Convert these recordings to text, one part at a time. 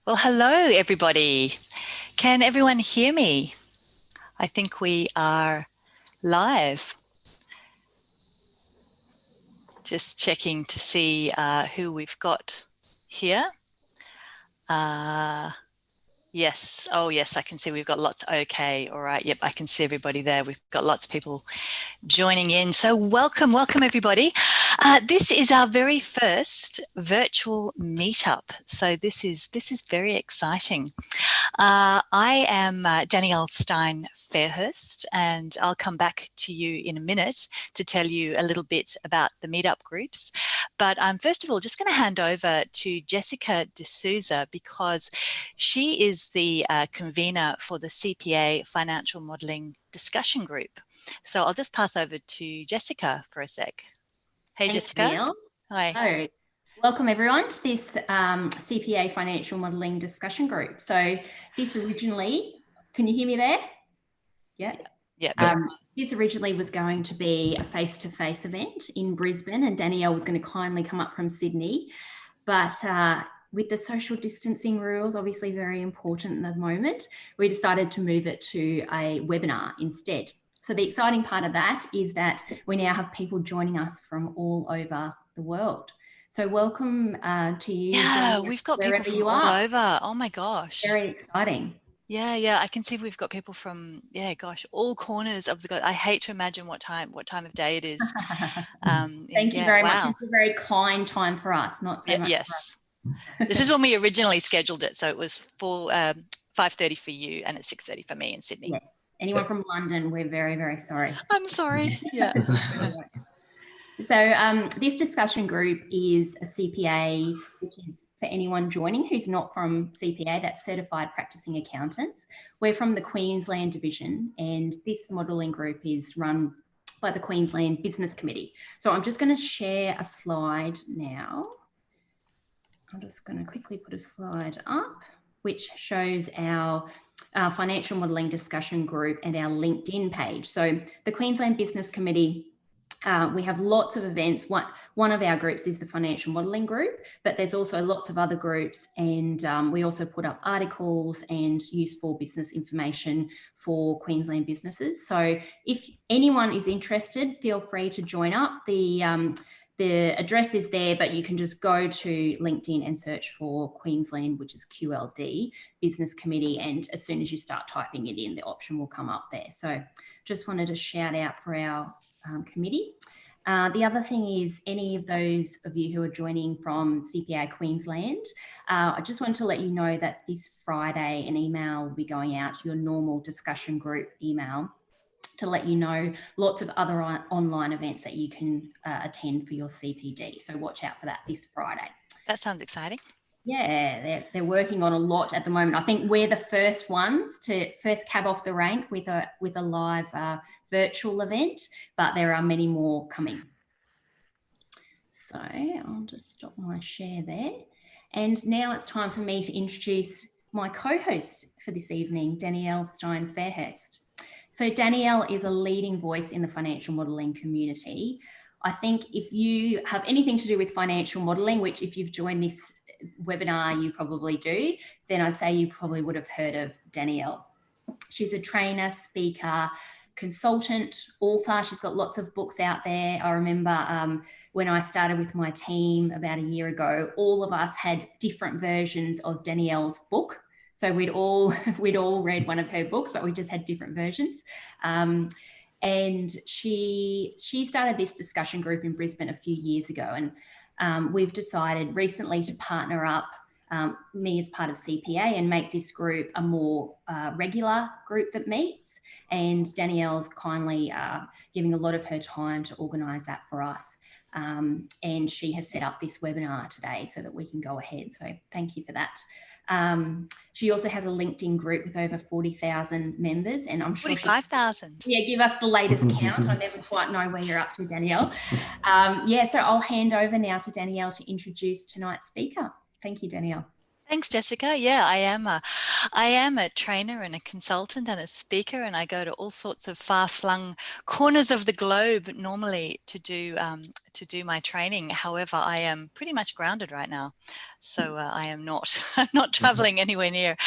Well, hello, everybody. Can everyone hear me? I think we are live. Just checking to see who we've got here. Yes. Oh, yes, I can see we've got lots. Okay. All right. Yep, I can see everybody there. We've got lots of people joining in. So welcome everybody. This is our very first virtual meetup. So this is very exciting. I am Danielle Stein Fairhurst, and I'll come back to you in a minute to tell you a little bit about the meetup groups. But I'm first of all just going to hand over to Jessica D'Souza because she is the convener for the CPA Financial Modelling Discussion Group. So I'll just pass over to Jessica for a sec. Hey, Thanks, Jessica. Danielle. Hi. Hello. Welcome everyone to this CPA Financial Modelling Discussion Group. So this originally, can you hear me there? Yeah. Yeah. This originally was going to be a face-to-face event in Brisbane, and Danielle was going to kindly come up from Sydney. But with the social distancing rules, obviously very important at the moment, we decided to move it to a webinar instead. So the exciting part of that is that we now have people joining us from all over the world. So welcome to you. Yeah, we've got people from all over. Oh my gosh. Very exciting. Yeah, I can see we've got people from, all corners of the globe. I hate to imagine what time of day it is. Thank you very much. It's a very kind time for us, not so much yes. for us. This is when we originally scheduled it, so it was for 5:30 for you and it's 6:30 for me in Sydney. Yes. Anyone from London, we're very, very sorry. I'm sorry. Yeah. So this discussion group is a CPA, which is for anyone joining who's not from CPA, that's Certified Practicing Accountants. We're from the Queensland division, and this modelling group is run by the Queensland Business Committee. So I'm just going to share a slide now. I'm just going to quickly put a slide up, which shows our financial modelling discussion group and our LinkedIn page. So the Queensland Business Committee, we have lots of events. One of our groups is the financial modelling group, but there's also lots of other groups, and we also put up articles and useful business information for Queensland businesses. So if anyone is interested, feel free to join up. The address is there, but you can just go to LinkedIn and search for Queensland, which is QLD Business Committee. And as soon as you start typing it in, the option will come up there. So just wanted to shout out for our committee. The other thing is, any of those of you who are joining from CPA Queensland, I just wanted to let you know that this Friday an email will be going out to your normal discussion group email to let you know lots of other online events that you can attend for your CPD. So watch out for that this Friday. That sounds exciting. Yeah, they're working on a lot at the moment. I think we're the first ones to cab off the rank with a live virtual event, but there are many more coming. So I'll just stop my share there. And now it's time for me to introduce my co-host for this evening, Danielle Stein Fairhurst. So Danielle is a leading voice in the financial modelling community. I think if you have anything to do with financial modelling, which if you've joined this webinar, you probably do, then I'd say you probably would have heard of Danielle. She's a trainer, speaker, consultant, author. She's got lots of books out there. I remember when I started with my team about a year ago, all of us had different versions of Danielle's book. So we'd all read one of her books, but we just had different versions. And she started this discussion group in Brisbane a few years ago, and we've decided recently to partner up, me as part of CPA, and make this group a more regular group that meets. And Danielle's kindly giving a lot of her time to organise that for us. And she has set up this webinar today so that we can go ahead. So thank you for that. She also has a LinkedIn group with over 40,000 members, and I'm sure 45,000. Yeah, give us the latest count. I never quite know where you're up to, Danielle. So I'll hand over now to Danielle to introduce tonight's speaker. Thank you, Danielle. Thanks, Jessica. Yeah, I am a trainer and a consultant and a speaker, and I go to all sorts of far-flung corners of the globe normally to do my training. However, I am pretty much grounded right now, so I am not. I'm not traveling anywhere near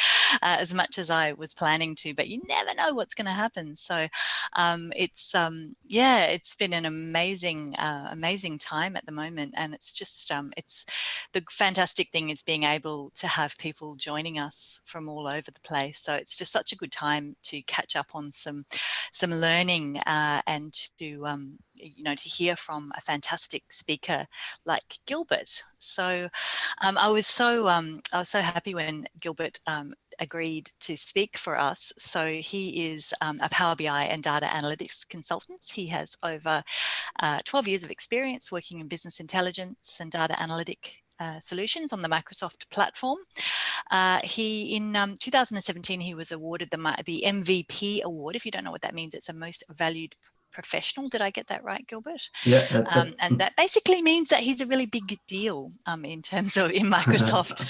as much as I was planning to. But you never know what's going to happen. So yeah, it's been an amazing time at the moment, and it's just it's the fantastic thing is being able to have people joining us from all over the place. So it's just such a good time to catch up on some learning and to to hear from a fantastic speaker like Gilbert. So I was so happy when Gilbert agreed to speak for us. So he is a Power BI and data analytics consultant. He has over 12 years of experience working in business intelligence and data analytic solutions on the Microsoft platform. In 2017, he was awarded the MVP award. If you don't know what that means, it's a most valued professional. Did I get that right, Gilbert? Yeah, that's it. And that basically means that he's a really big deal in terms of in Microsoft.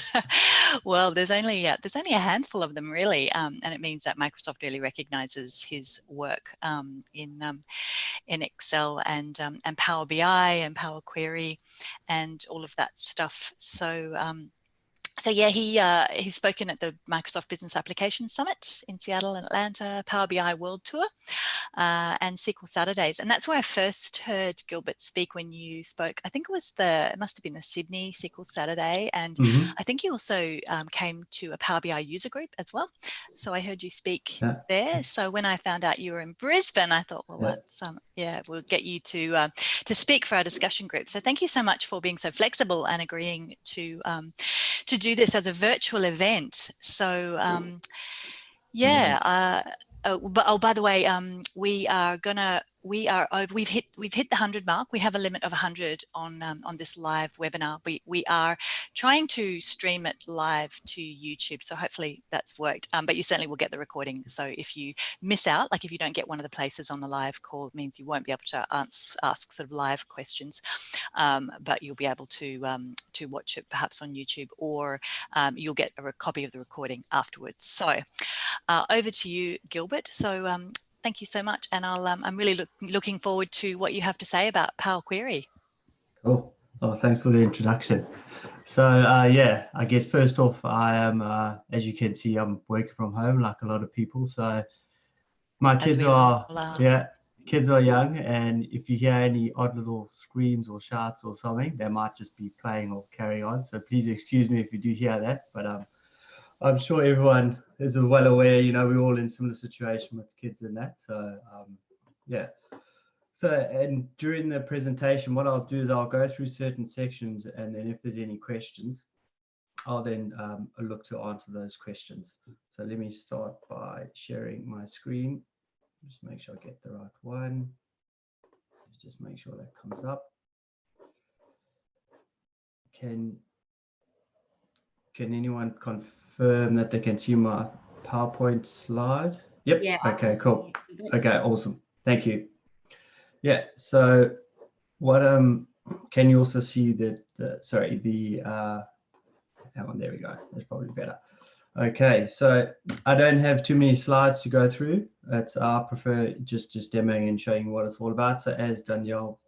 Well, there's only a handful of them really, and it means that Microsoft really recognizes his work in Excel and Power BI and Power Query and all of that stuff. So yeah, he's spoken at the Microsoft Business Application Summit in Seattle and Atlanta, Power BI World Tour, and SQL Saturdays. And that's where I first heard Gilbert speak when you spoke. I think it must have been the Sydney SQL Saturday. And I think you also came to a Power BI user group as well. So I heard you speak there. So when I found out you were in Brisbane, I thought, well, that's, we'll get you to speak for our discussion group. So thank you so much for being so flexible and agreeing to do this as a virtual event. So by the way, we've hit the 100 mark. We have a limit of 100 on this live webinar. We are trying to stream it live to YouTube, so hopefully that's worked. But you certainly will get the recording. So if you miss out, like if you don't get one of the places on the live call, it means you won't be able to ask sort of live questions, but you'll be able to watch it perhaps on YouTube, or you'll get a copy of the recording afterwards. So over to you, Gilbert. So thank you so much, and I'm really looking forward to what you have to say about Power Query. Cool. Oh, thanks for the introduction. So yeah, I guess first off, I am, as you can see, I'm working from home like a lot of people. So my kids are young, and if you hear any odd little screams or shouts or something, they might just be playing or carrying on. So please excuse me if you do hear that, but I'm sure everyone is well aware, we're all in similar situation with kids and that. So yeah. So, and during the presentation, what I'll do is I'll go through certain sections, and then if there's any questions, I'll then look to answer those questions. So let me start by sharing my screen. Just make sure I get the right one. Just make sure that comes up. Can anyone confirm that they can see my PowerPoint slide? Yep. Yeah. Okay, cool. Okay, awesome. Thank you. Yeah, so what can you also see that hang on, there we go. That's probably better. Okay, so I don't have too many slides to go through. I prefer just demoing and showing what it's all about. So as Danielle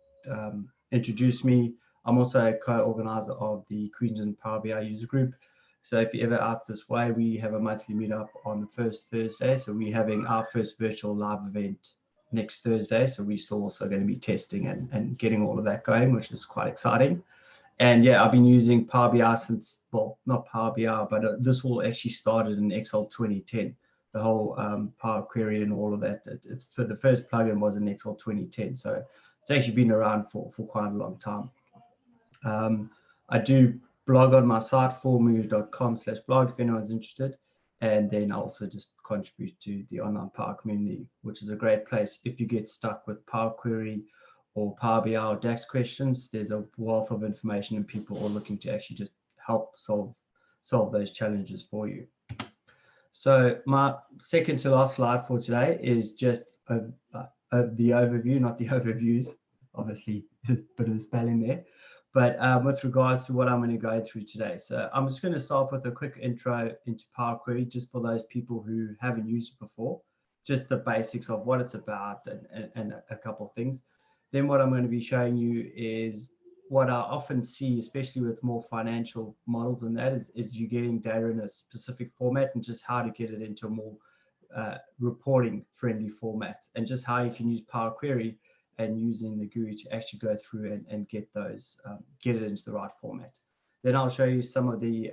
introduced me, I'm also a co-organizer of the Queensland Power BI user group. So if you're ever out this way, we have a monthly meetup on the first Thursday. So we're having our first virtual live event next Thursday. So we're still also going to be testing and getting all of that going, which is quite exciting. And yeah, I've been using Power BI since, well, not Power BI, but this all actually started in Excel 2010. The whole Power Query and all of that. It's for the first plugin was in Excel 2010. So it's actually been around for quite a long time. I do blog on my site, FourMoo.com/blog, if anyone's interested. And then I also just contribute to the online Power community, which is a great place. If you get stuck with Power Query or Power BI or DAX questions, there's a wealth of information and people are looking to actually just help solve those challenges for you. So my second to last slide for today is just the overview, not the overviews. Obviously, a bit of spelling there. But with regards to what I'm going to go through today. So I'm just going to start with a quick intro into Power Query, just for those people who haven't used it before, just the basics of what it's about and a couple of things. Then what I'm going to be showing you is what I often see, especially with more financial models, and that is you getting data in a specific format and just how to get it into a more reporting friendly format, and just how you can use Power Query and using the GUI to actually go through and get those, get it into the right format. Then I'll show you some of the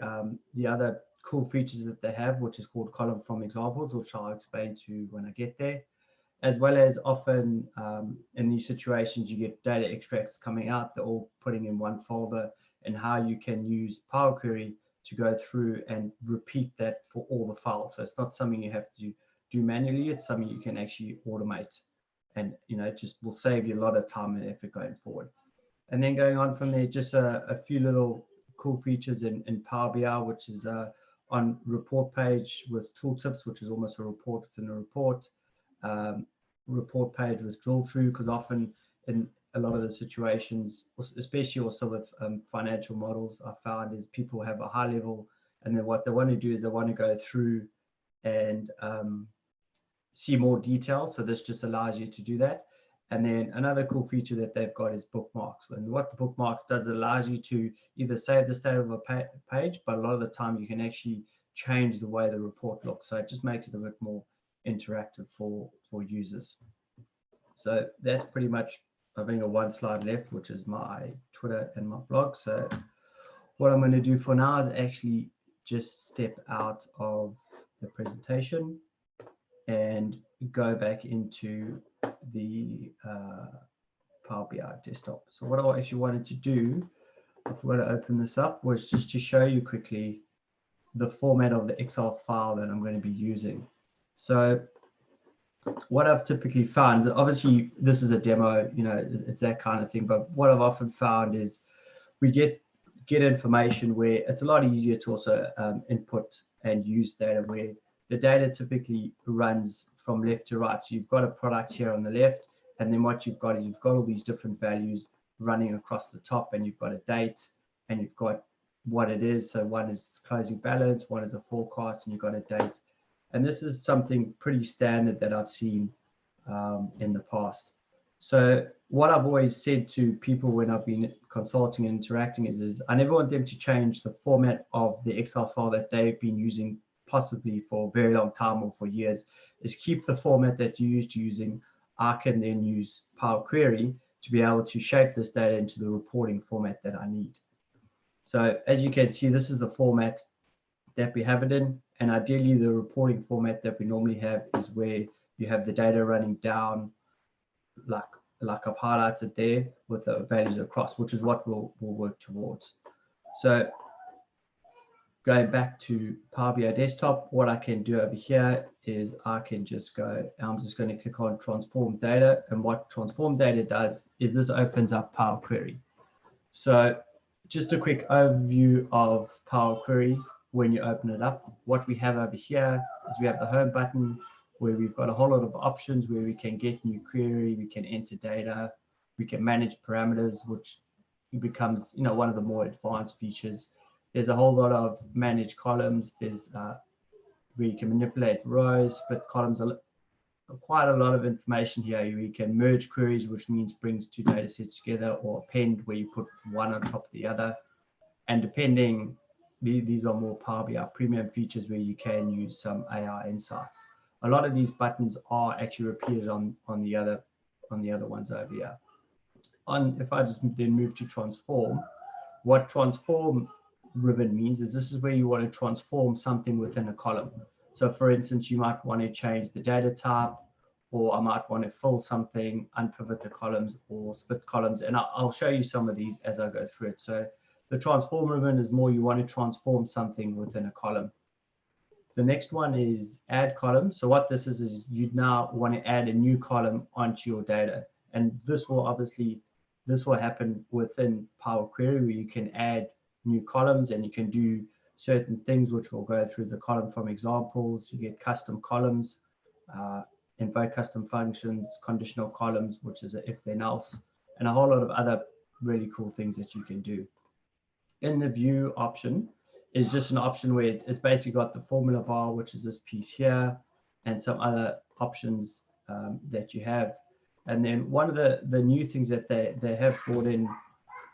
other cool features that they have, which is called column from examples, which I'll explain to you when I get there. As well as often in these situations, you get data extracts coming out, they're all putting in one folder, and how you can use Power Query to go through and repeat that for all the files. So it's not something you have to do manually, it's something you can actually automate. And it just will save you a lot of time and effort going forward. And then going on from there, just a few little cool features in Power BI, which is on report page with tooltips, which is almost a report within a report. Report page with drill through, because often in a lot of the situations, especially also with financial models, I found is people have a high level, and then what they want to do is they want to go through and see more detail. So this just allows you to do that. And then another cool feature that they've got is bookmarks. And what the bookmarks does, it allows you to either save the state of a page, but a lot of the time you can actually change the way the report looks. So it just makes it a bit more interactive for users. So that's pretty much, I think, a one slide left, which is my Twitter and my blog. So what I'm going to do for now is actually just step out of the presentation and go back into the Power BI desktop. So what I actually wanted to do, if we were to open this up, was just to show you quickly the format of the Excel file that I'm going to be using. So what I've typically found, obviously this is a demo, it's that kind of thing, but what I've often found is we get information where it's a lot easier to also input and use data, where the data typically runs from left to right. So you've got a product here on the left, and then what you've got is you've got all these different values running across the top, and you've got a date, and you've got what it is. So one is closing balance, one is a forecast, and you've got a date. And this is something pretty standard that I've seen in the past. So what I've always said to people when I've been consulting and interacting is I never want them to change the format of the Excel file that they've been using possibly for a very long time or for years. Is keep the format that you used to using. I can then use Power Query to be able to shape this data into the reporting format that I need. So as you can see, this is the format that we have it in, and ideally the reporting format that we normally have is where you have the data running down like I've highlighted there with the values across, which is what we'll work towards. So going back to Power BI desktop, what I can do over here is I can just go, I'm just going to click on transform data, and what transform data does is this opens up Power Query. So just a quick overview of Power Query. When you open it up, what we have over here is we have the home button where we've got a whole lot of options where we can get new query, we can enter data, we can manage parameters, which becomes one of the more advanced features. There's a whole lot of manage columns. There's where you can manipulate rows, split columns, quite a lot of information here. You can merge queries, which means brings two data sets together, or append, where you put one on top of the other. And depending, these are more Power BI premium features where you can use some AI insights. A lot of these buttons are actually repeated on the other ones over here. If I just then move to transform, what transform ribbon means is this is where you want to transform something within a column. So for instance, you might want to change the data type, or I might want to fill something, unpivot the columns, or split columns. And I'll show you some of these as I go through it. So the transform ribbon is more you want to transform something within a column. The next one is add column. So what this is you now want to add a new column onto your data. And this will happen within Power Query, where you can add new columns and you can do certain things, which we'll go through the column from examples. You get custom columns, invoke custom functions, conditional columns, which is a if then else, and a whole lot of other really cool things that you can do. In the view option is just an option where it's basically got the formula bar, which is this piece here, and some other options that you have. And then one of the new things that they have brought in,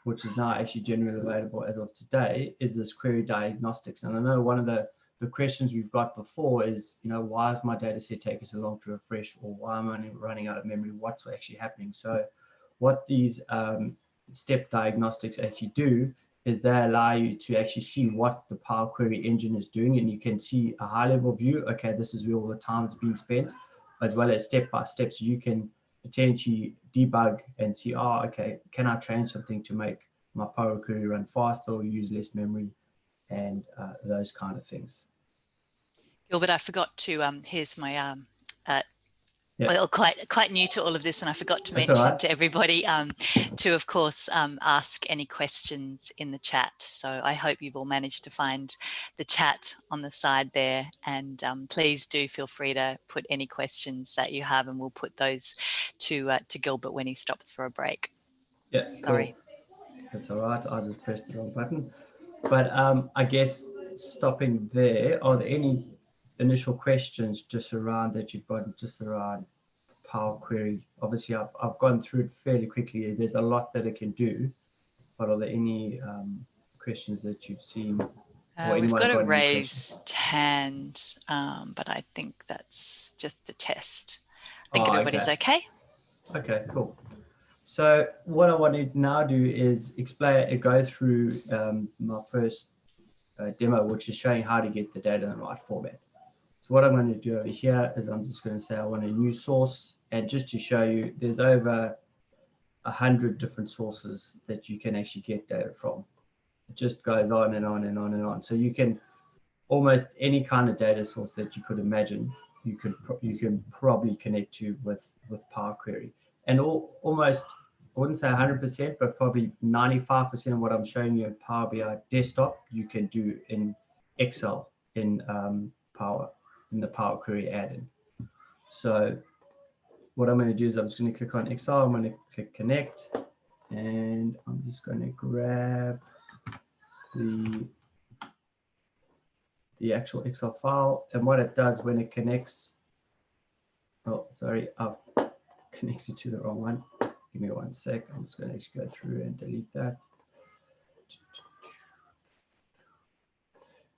which is now actually generally available as of today, is this query diagnostics. And I know one of the questions we've got before is, why is my data set taking so long to refresh, or why am I running out of memory? What's actually happening? So what these step diagnostics actually do is they allow you to actually see what the Power Query engine is doing, and you can see a high-level view. Okay, this is where all the time is being spent, as well as step-by-step, so you can potentially debug and see, okay, can I change something to make my Power Query run faster or use less memory, and those kind of things. Gilbert, I forgot to, here's my, well, quite new to all of this, and I forgot to mention to everybody to, of course, ask any questions in the chat. So I hope you've all managed to find the chat on the side there, and please do feel free to put any questions that you have, and we'll put those to Gilbert when he stops for a break. Yeah, sorry. Cool. That's all right. I just pressed the wrong button. But I guess stopping there, are there any initial questions just around that you've got just around Power Query? Obviously, I've gone through it fairly quickly. There's a lot that it can do, but are there any questions that you've seen? We've got a raised hand, but I think that's just a test. I think everybody's okay. Okay, cool. So what I want to now do is go through my first demo, which is showing how to get the data in the right format. So what I'm going to do over here is I'm just going to say I want a new source, and just to show you, there's over 100 different sources that you can actually get data from. It just goes on and on and on and on. So you can almost any kind of data source that you could imagine, you can probably connect to with Power Query. And almost, I wouldn't say 100%, but probably 95% of what I'm showing you in Power BI desktop, you can do in Excel in the Power Query add-in. So what I'm going to do is I'm just going to click on Excel. I'm going to click connect, and I'm just going to grab the actual Excel file. And what it does when it connects, oh, sorry, I've connected to the wrong one. Give me 1 sec. I'm just going to actually go through and delete that.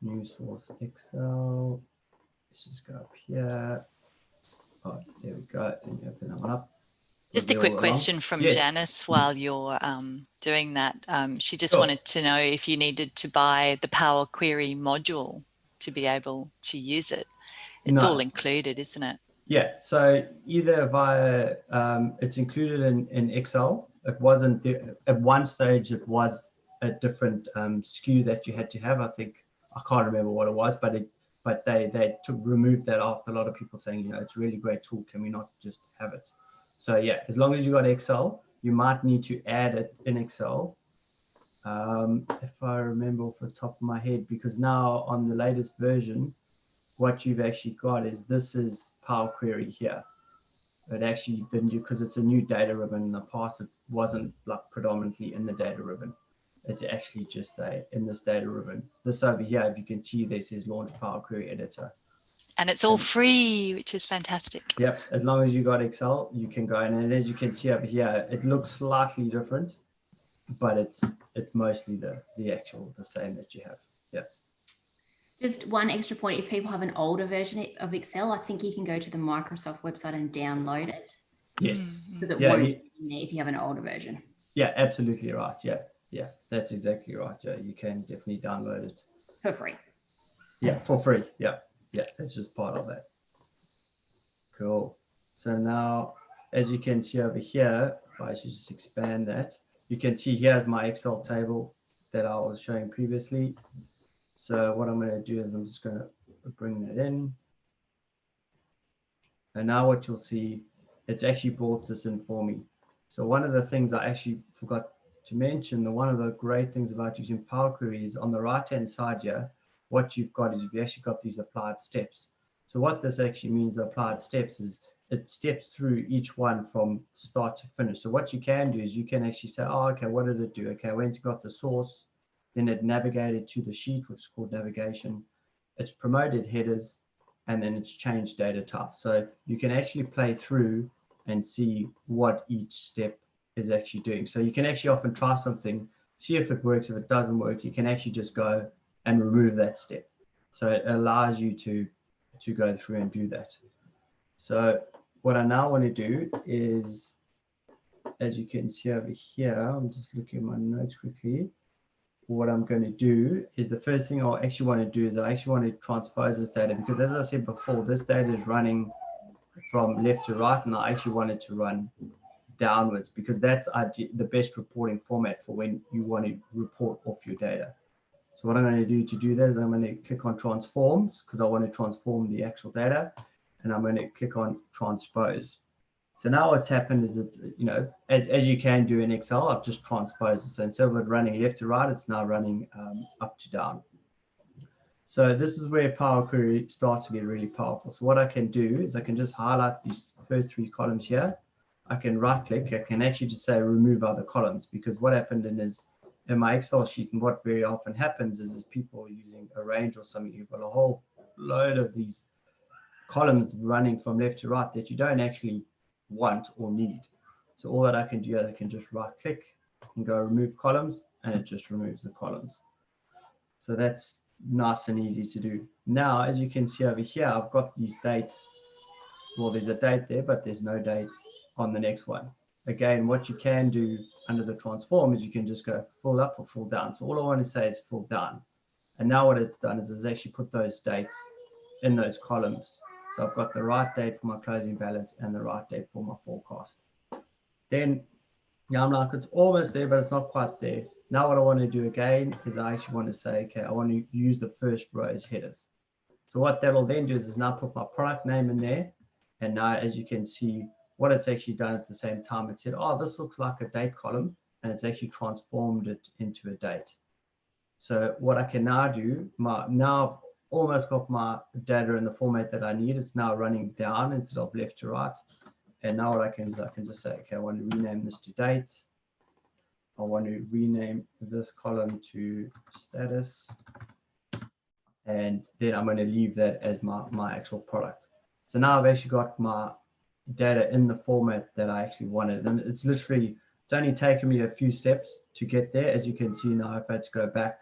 New source Excel. Let's just go up here. Oh, there we go. And you open them up. Just a quick question from Janice while you're doing that. She just wanted to know if you needed to buy the Power Query module to be able to use it. It's all included, isn't it? Yeah, so either via, it's included in Excel. It wasn't, at one stage it was a different SKU that you had to have. I think, I can't remember what it was, but they removed that after a lot of people saying, it's a really great tool. Can we not just have it? So yeah, as long as you got Excel, you might need to add it in Excel. If I remember off the top of my head, because now on the latest version, what you've actually got is this is Power Query here. It actually didn't, because it's a new data ribbon. In the past, it wasn't like predominantly in the data ribbon. It's actually just in this data ribbon. This over here, if you can see, this says Launch Power Query Editor. And it's all free, which is fantastic. Yep, as long as you got Excel, you can go in. And as you can see over here, it looks slightly different, but it's mostly the same that you have. Yep. Just one extra point, if people have an older version of Excel, I think you can go to the Microsoft website and download it. Yes. Because it won't be in there if you have an older version. Yeah, absolutely right. Yeah, that's exactly right. Yeah, you can definitely download it. For free. Yeah, for free. Yeah, that's just part of that. Cool. So now, as you can see over here, if I should just expand that, you can see here's my Excel table that I was showing previously. So what I'm going to do is I'm just going to bring that in. And now what you'll see, it's actually brought this in for me. So one of the things I actually forgot to mention, one of the great things about using Power Query is on the right-hand side here, what you've got is you've actually got these applied steps. So what this actually means, the applied steps, is it steps through each one from start to finish. So what you can do is you can actually say, oh, okay, what did it do? Okay, when it got the source, then it navigated to the sheet, which is called navigation. It's promoted headers, and then it's changed data type. So you can actually play through and see what each step is actually doing. So you can actually often try something, see if it works. If it doesn't work, you can actually just go and remove that step. So it allows you to go through and do that. So what I now want to do is, as you can see over here, I'm just looking at my notes quickly. What I'm going to do is, the first thing I actually want to do is I actually want to transpose this data, because as I said before, this data is running from left to right, and I actually want it to run downwards, because that's the best reporting format for when you want to report off your data. So what I'm going to do that is I'm going to click on transforms, because I want to transform the actual data, and I'm going to click on transpose. So now what's happened is it's, you know, as you can do in Excel, I've just transposed it. So instead of it running left to right, it's now running up to down. So this is where Power Query starts to get really powerful. So what I can do is I can just highlight these first 3 columns here. I can right click, I can actually just say remove other columns, because what happened is in my Excel sheet, and what very often happens is people using a range or something, you've got a whole load of these columns running from left to right that you don't actually want or need. So all that I can do is I can just right click and go remove columns, and it just removes the columns. So that's nice and easy to do. Now, as you can see over here, I've got these dates. Well, there's a date there, but there's no date on the next one. Again, what you can do under the transform is you can just go full up or full down. So all I want to say is full down. And now what it's done is it's actually put those dates in those columns. So I've got the right date for my closing balance and the right date for my forecast. Then, yeah, I'm like, it's almost there, but it's not quite there. Now what I want to do again is I actually want to say, okay, I want to use the first row as headers. So what that'll then do is now put my product name in there. And now, as you can see, what it's actually done at the same time, it said, oh, this looks like a date column, and it's actually transformed it into a date. So what I can now do, now I've almost got my data in the format that I need. It's now running down instead of left to right. And now what I can do, I can just say, okay, I want to rename this to date. I want to rename this column to status. And then I'm going to leave that as my actual product. So now I've actually got my data in the format that I actually wanted. And it's only taken me a few steps to get there. As you can see now, if I had to go back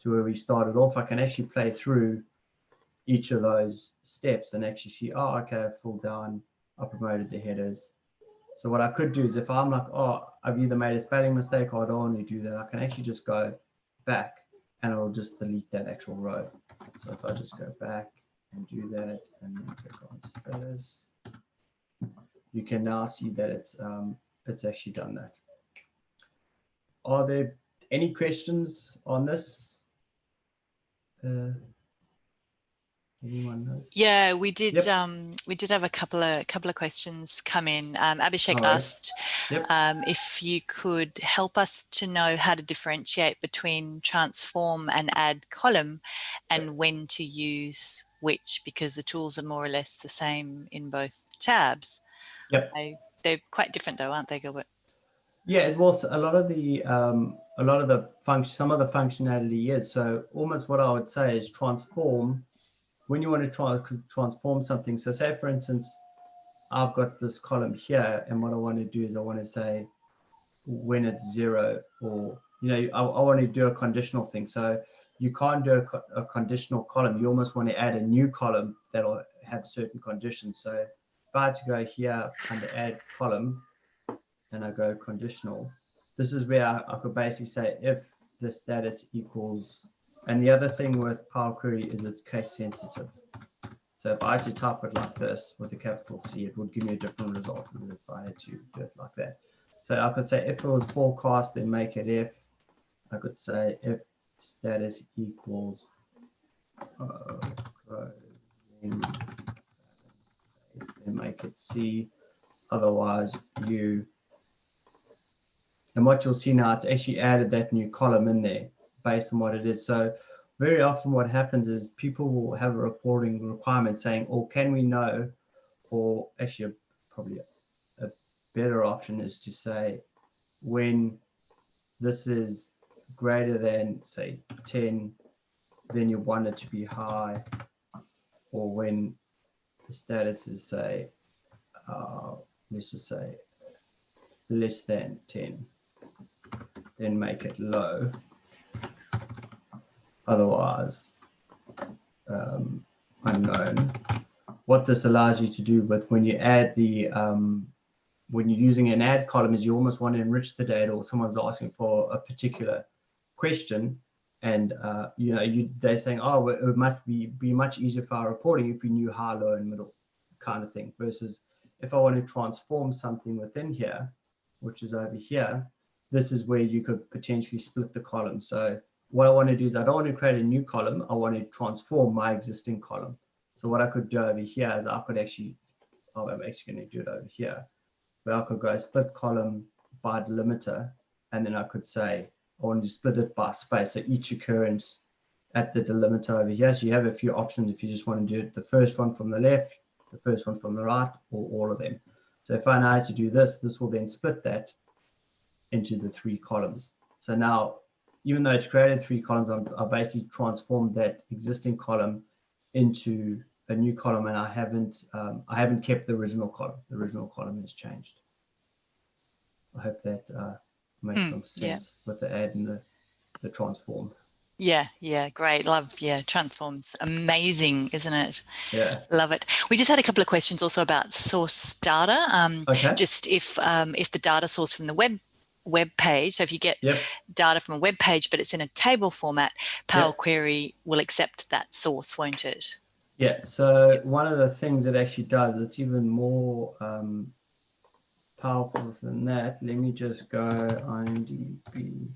to where we started off, I can actually play through each of those steps and actually see, oh, okay, I pulled down, I promoted the headers. So what I could do is, if I'm like, oh, I've either made a spelling mistake or I don't want to do that, I can actually just go back and it'll just delete that actual row. So if I just go back and do that and then click on status, you can now see that it's actually done that. Are there any questions on this? Anyone knows? Yeah, we did. Yep. We did have a couple of questions come in. Abhishek Right. asked Yep. if you could help us to know how to differentiate between transform and add column, and Yep. when to use which, because the tools are more or less the same in both tabs. Yep. They're quite different though, aren't they, Gilbert? Yeah, it was a lot of the function, some of the functionality is. So almost what I would say is transform. When you want to transform something, so say for instance, I've got this column here, and what I want to do is I want to say when it's 0, or I want to do a conditional thing. So you can't do a conditional column. You almost want to add a new column that'll have certain conditions. So if I had to go here under add column and I go conditional, this is where I could basically say if the status equals. And the other thing with Power Query is it's case sensitive. So if I had to type it like this with a capital C, it would give me a different result than if I had to do it like that. So I could say if it was forecast, then make it if. I could say if status equals then make it C, otherwise U. And what you'll see now, it's actually added that new column in there based on what it is. So very often what happens is people will have a reporting requirement saying, oh, can we know or actually probably a better option is to say when this is greater than say 10, then you want it to be high, or when the status is say let's just say less than 10, then make it low. Otherwise unknown. What this allows you to do with when you add the when you're using an add column is you almost want to enrich the data, or someone's asking for a particular question, and you know, they're saying, oh, it might be much easier for our reporting if we knew high, low, and middle kind of thing, versus if I want to transform something within here, which is over here, this is where you could potentially split the column. So what I want to do is I don't want to create a new column, I want to transform my existing column. So what I could do over here is I could actually, I'm actually going to do it over here, where I could go split column by delimiter, and then I could say I want to split it by space, so each occurrence at the delimiter over here. So you have a few options if you just want to do it, the first one from the left, the first one from the right, or all of them. So if I know how to do this, this will then split that into the 3 columns. So now, even though it's created 3 columns, I basically transformed that existing column into a new column, and I haven't kept the original column. The original column has changed. I hope that makes some sense with the add and the transform. Yeah, great. Love, transforms. Amazing, isn't it? Yeah. Love it. We just had a couple of questions also about source data. Okay. Just if the data source from the web page, so if you get data from a web page, but it's in a table format, Power Query will accept that source, won't it? Yeah, so one of the things it actually does, it's even more powerful than that. Let me just go IMDb.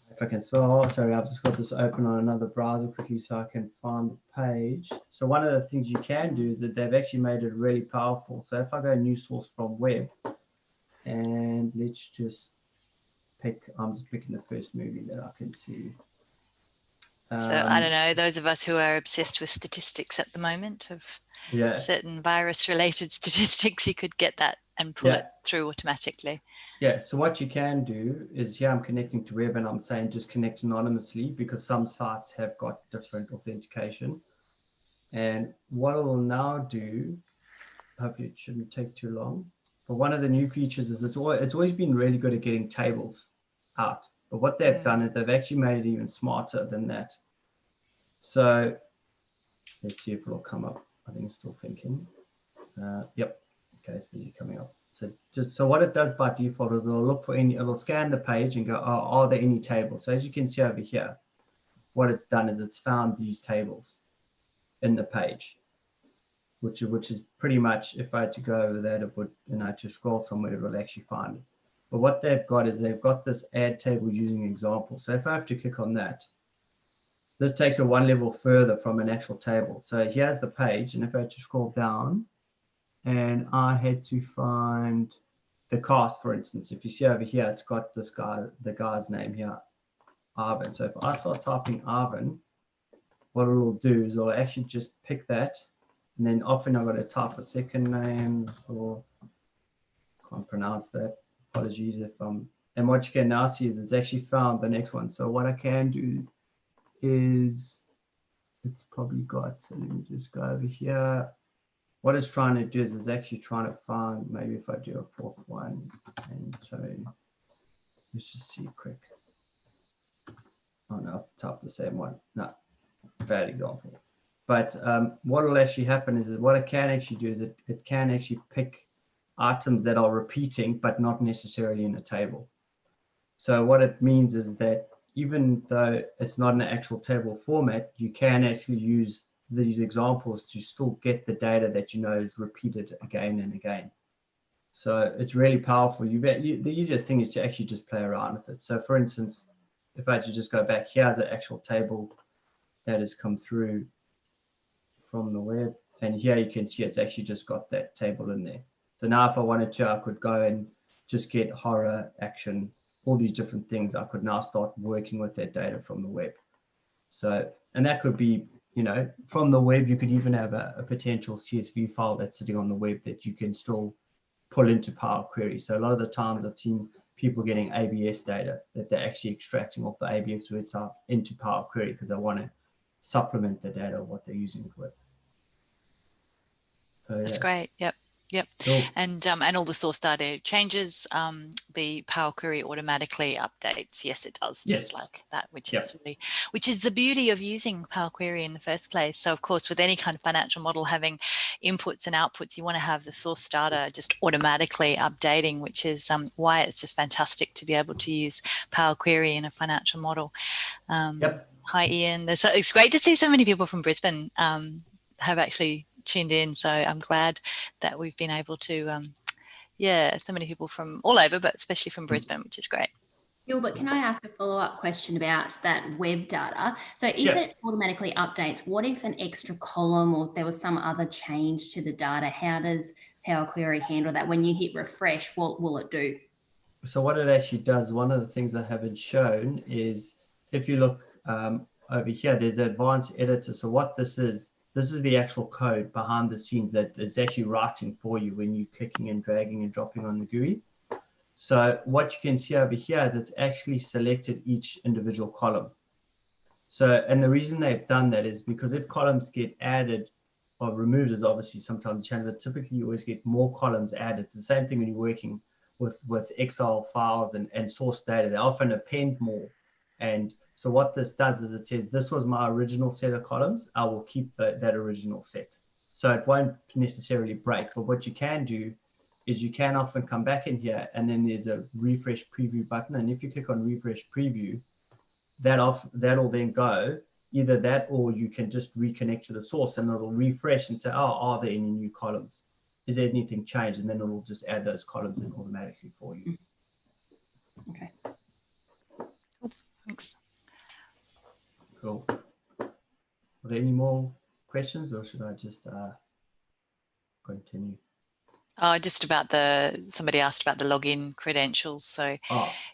If I can spell, sorry, I've just got this open on another browser quickly so I can find the page. So one of the things you can do is that they've actually made it really powerful. So if I go new source from web, and let's just pick, I'm just picking the first movie that I can see. So I don't know, those of us who are obsessed with statistics at the moment of certain virus-related statistics, you could get that and pull it through automatically. Yeah, so what you can do is here I'm connecting to web and I'm saying just connect anonymously because some sites have got different authentication. And what it will now do, hopefully it shouldn't take too long, but one of the new features is it's always been really good at getting tables out. But what they've done is they've actually made it even smarter than that. So let's see if it'll come up. I think it's still thinking. Yep. Okay, it's busy coming up. So what it does by default is it'll look for it'll scan the page and go, oh, are there any tables? So as you can see over here, what it's done is it's found these tables in the page, which is pretty much, if I had to go over that, it would, to scroll somewhere, it will actually find it. But what they've got is they've got this add table using example. So if I have to click on that, this takes it one level further from an actual table. So here's the page, and if I had to scroll down, and I had to find the cast, for instance, if you see over here, it's got this guy, the guy's name here, Arvin. So if I start typing Arvin, what it'll do is it'll actually just pick that, and then often I've got to type a second name, or can't pronounce that. Apologies if and what you can now see is it's actually found the next one. So what I can do is it's probably got, so let me just go over here. What it's trying to do is it's actually trying to find, maybe if I do a fourth one, and so let's just see quick. Oh no, I've typed the same one. No, bad example. But what will actually happen is that what it can actually do is it can actually pick items that are repeating, but not necessarily in a table. So what it means is that even though it's not an actual table format, you can actually use these examples to still get the data that you know is repeated again and again. So it's really powerful. The easiest thing is to actually just play around with it. So for instance, if I had to just go back, here's an actual table that has come through from the web. And here you can see it's actually just got that table in there. So now if I wanted to, I could go and just get horror, action, all these different things. I could now start working with that data from the web. So, and that could be you know, from the web, you could even have a potential CSV file that's sitting on the web that you can still pull into Power Query. So a lot of the times I've seen people getting ABS data that they're actually extracting off the ABS website into Power Query because they want to supplement the data of what they're using it with. So, That's yeah. great. Yep. Yep. Cool. And all the source data changes, the Power Query automatically updates. Yes, it does, just like that, which is really, which is the beauty of using Power Query in the first place. So of course, with any kind of financial model having inputs and outputs, you want to have the source data just automatically updating, which is why it's just fantastic to be able to use Power Query in a financial model. Hi, Ian. It's great to see so many people from Brisbane have actually tuned in, so I'm glad that we've been able to so many people from all over, but especially from Brisbane, which is great. Gilbert, can I ask a follow-up question about that web data? So if it automatically updates, what if an extra column or there was some other change to the data? How does Power Query handle that? When you hit refresh, what will it do? So what it actually does, one of the things I haven't shown is if you look over here, there's an advanced editor. So what this is the actual code behind the scenes that it's actually writing for you when you're clicking and dragging and dropping on the GUI. So what you can see over here is it's actually selected each individual column. So, and the reason they've done that is because if columns get added or removed is obviously sometimes a challenge, but typically you always get more columns added. It's the same thing when you're working with Excel files and source data. They often append more. And so what this does is it says, this was my original set of columns. I will keep that original set. So it won't necessarily break. But what you can do is you can often come back in here and then there's a refresh preview button. And if you click on refresh preview, that'll then go either that, or you can just reconnect to the source and it'll refresh and say, oh, are there any new columns? Is there anything changed? And then it'll just add those columns in automatically for you. Okay. Cool. Thanks. Cool. Are there any more questions or should I just continue? Just about somebody asked about the login credentials. So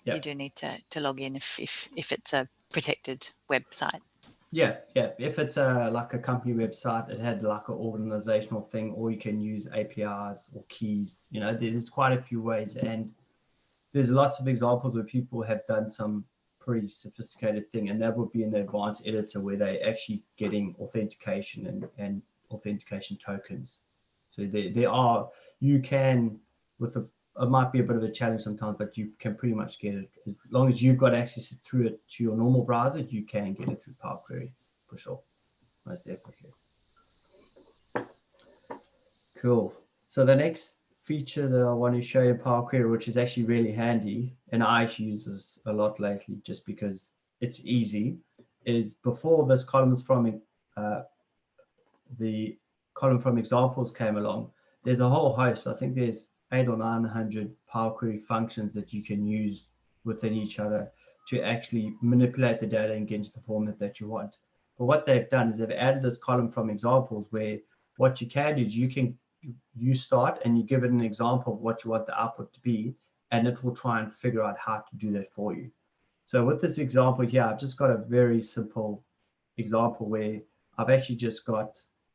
you do need to log in if it's a protected website. Yeah. If it's like a company website, it had like an organizational thing, or you can use APIs or keys. You know, there's quite a few ways, and there's lots of examples where people have done some pretty sophisticated thing, and that would be in the advanced editor where they're actually getting authentication and authentication tokens. So there are, you can, it might be a bit of a challenge sometimes, but you can pretty much get it as long as you've got access through it to your normal browser. You can get it through Power Query for sure, most definitely. Cool. So the next feature that I want to show you in Power Query, which is actually really handy, and I actually use this a lot lately just because it's easy, is before this columns from the column from examples came along, there's a whole host. I think there's 800 or 900 Power Query functions that you can use within each other to actually manipulate the data and get into the format that you want. But what they've done is they've added this column from examples where what you can do is you start and you give it an example of what you want the output to be, and it will try and figure out how to do that for you. So with this example here, I've just got a very simple example where I've actually just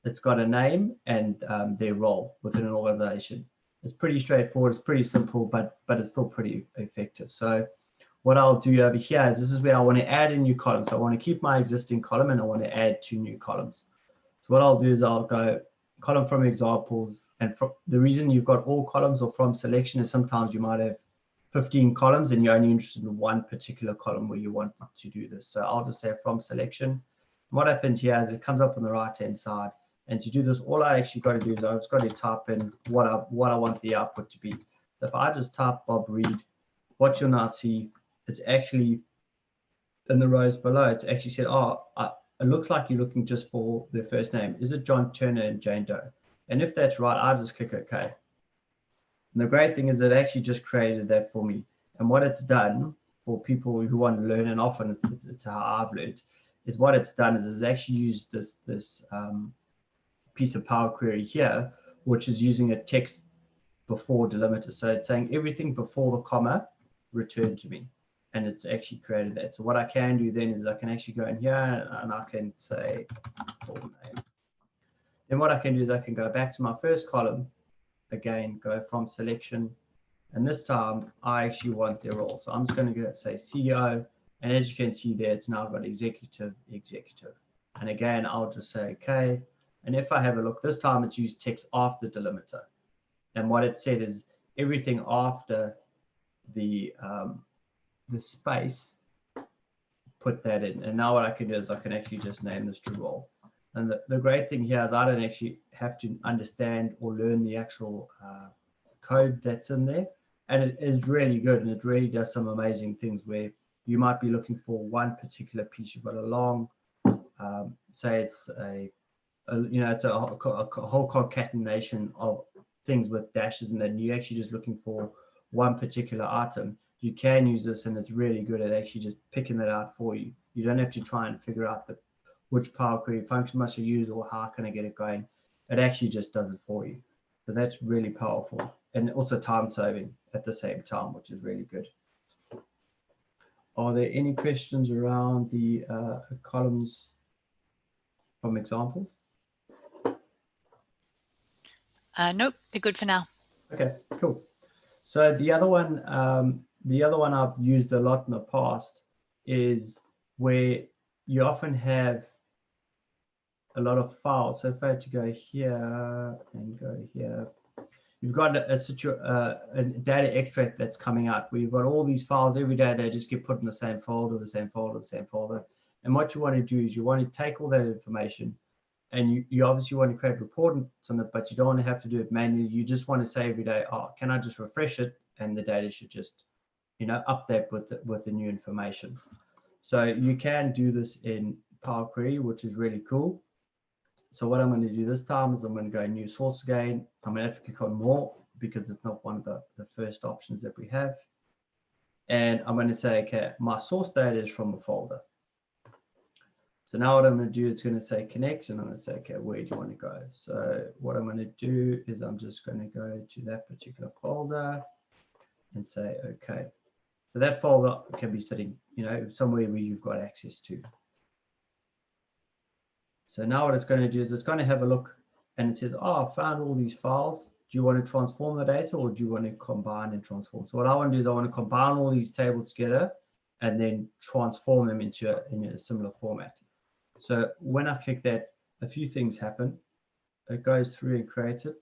it's got a name and their role within an organization. It's pretty straightforward, it's pretty simple, but it's still pretty effective. So what I'll do over here is this is where I want to add a new column. So I want to keep my existing column and I want to add 2 new columns. So what I'll do is I'll go column from examples, and the reason you've got all columns or from selection is sometimes you might have 15 columns and you're only interested in one particular column where you want to do this. So I'll just say from selection. What happens here is it comes up on the right hand side, and to do this, all I actually got to do is I've just got to type in what I want the output to be. So if I just type Bob Reed, what you'll now see, it's actually in the rows below, it's actually said, it looks like you're looking just for their first name. Is it John Turner and Jane Doe? And if that's right, I just click OK. And the great thing is it actually just created that for me. And what it's done for people who want to learn, and often it's how I've learned, is what it's done is it's actually used this piece of Power Query here, which is using a text before delimiter. So it's saying everything before the comma, return to me. and it's actually created that. So what I can do then is I can actually go in here and I can say full name. Then what I can do is I can go back to my first column, again, go from selection, and this time I actually want their role. So I'm just going to go say CEO, and as you can see there, it's now got executive, executive. And again, I'll just say okay. And if I have a look, this time it's used text after delimiter. And what it said is everything after the space, put that in. And now what I can do is I can actually just name this to role. And the great thing here is I don't actually have to understand or learn the actual code that's in there. And it is really good, and it really does some amazing things where you might be looking for one particular piece. You've got a long, say it's it's a whole concatenation of things with dashes, and then you're actually just looking for one particular item. You can use this, and it's really good at actually just picking that out for you. You don't have to try and figure out which Power Query function must you use or how can I get it going. It actually just does it for you. So that's really powerful, and also time saving at the same time, which is really good. Are there any questions around the columns from examples? Nope, you're good for now. Okay, cool. So the other one I've used a lot in the past is where you often have a lot of files. So if I had to go here and go here, you've got a data extract that's coming out where you've got all these files every day. They just get put in the same folder, the same folder, the same folder. And what you want to do is you want to take all that information, and you obviously want to create reports on it, but you don't want to have to do it manually. You just want to say every day, oh, can I just refresh it? And the data should just, update with the new information. So you can do this in Power Query, which is really cool. So what I'm going to do this time is I'm going to go new source again. I'm going to have to click on more because it's not one of the first options that we have. And I'm going to say, okay, my source data is from a folder. So now what I'm going to do, it's going to say connect, and I'm going to say, okay, where do you want to go? So what I'm going to do is I'm just going to go to that particular folder and say, okay. So that folder can be sitting, somewhere where you've got access to. So now what it's going to do is it's going to have a look, and it says, oh, I found all these files. Do you want to transform the data, or do you want to combine and transform? So what I want to do is I want to combine all these tables together and then transform them into a similar format. So when I click that, a few things happen. It goes through and creates it.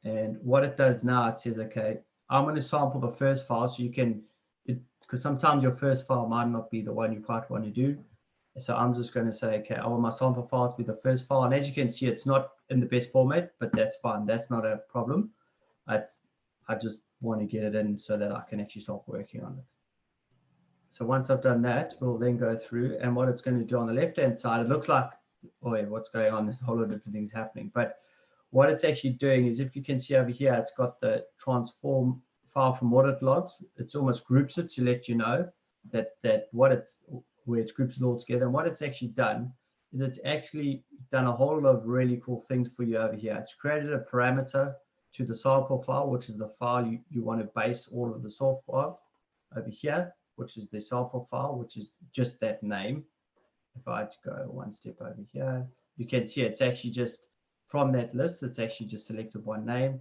And what it does now, it says, okay, I'm going to sample the first file, so you can, because sometimes your first file might not be the one you quite want to do. So I'm just going to say, okay, I want my sample file to be the first file. And as you can see, it's not in the best format, but that's fine. That's not a problem. I just want to get it in so that I can actually start working on it. So once I've done that, we'll then go through, and what it's going to do on the left-hand side, it looks like, oh yeah, what's going on? There's a whole lot of different things happening. But what it's actually doing is, if you can see over here, it's got the transform file from audit logs. It's almost groups it to let you know that where it's groups it all together. And what it's actually done is it's actually done a whole lot of really cool things for you over here. It's created a parameter to the sample file, which is the file you want to base all of the source of over here, which is the sample file, which is just that name. If I had to go one step over here, you can see it's actually just from that list, it's actually just selected one name.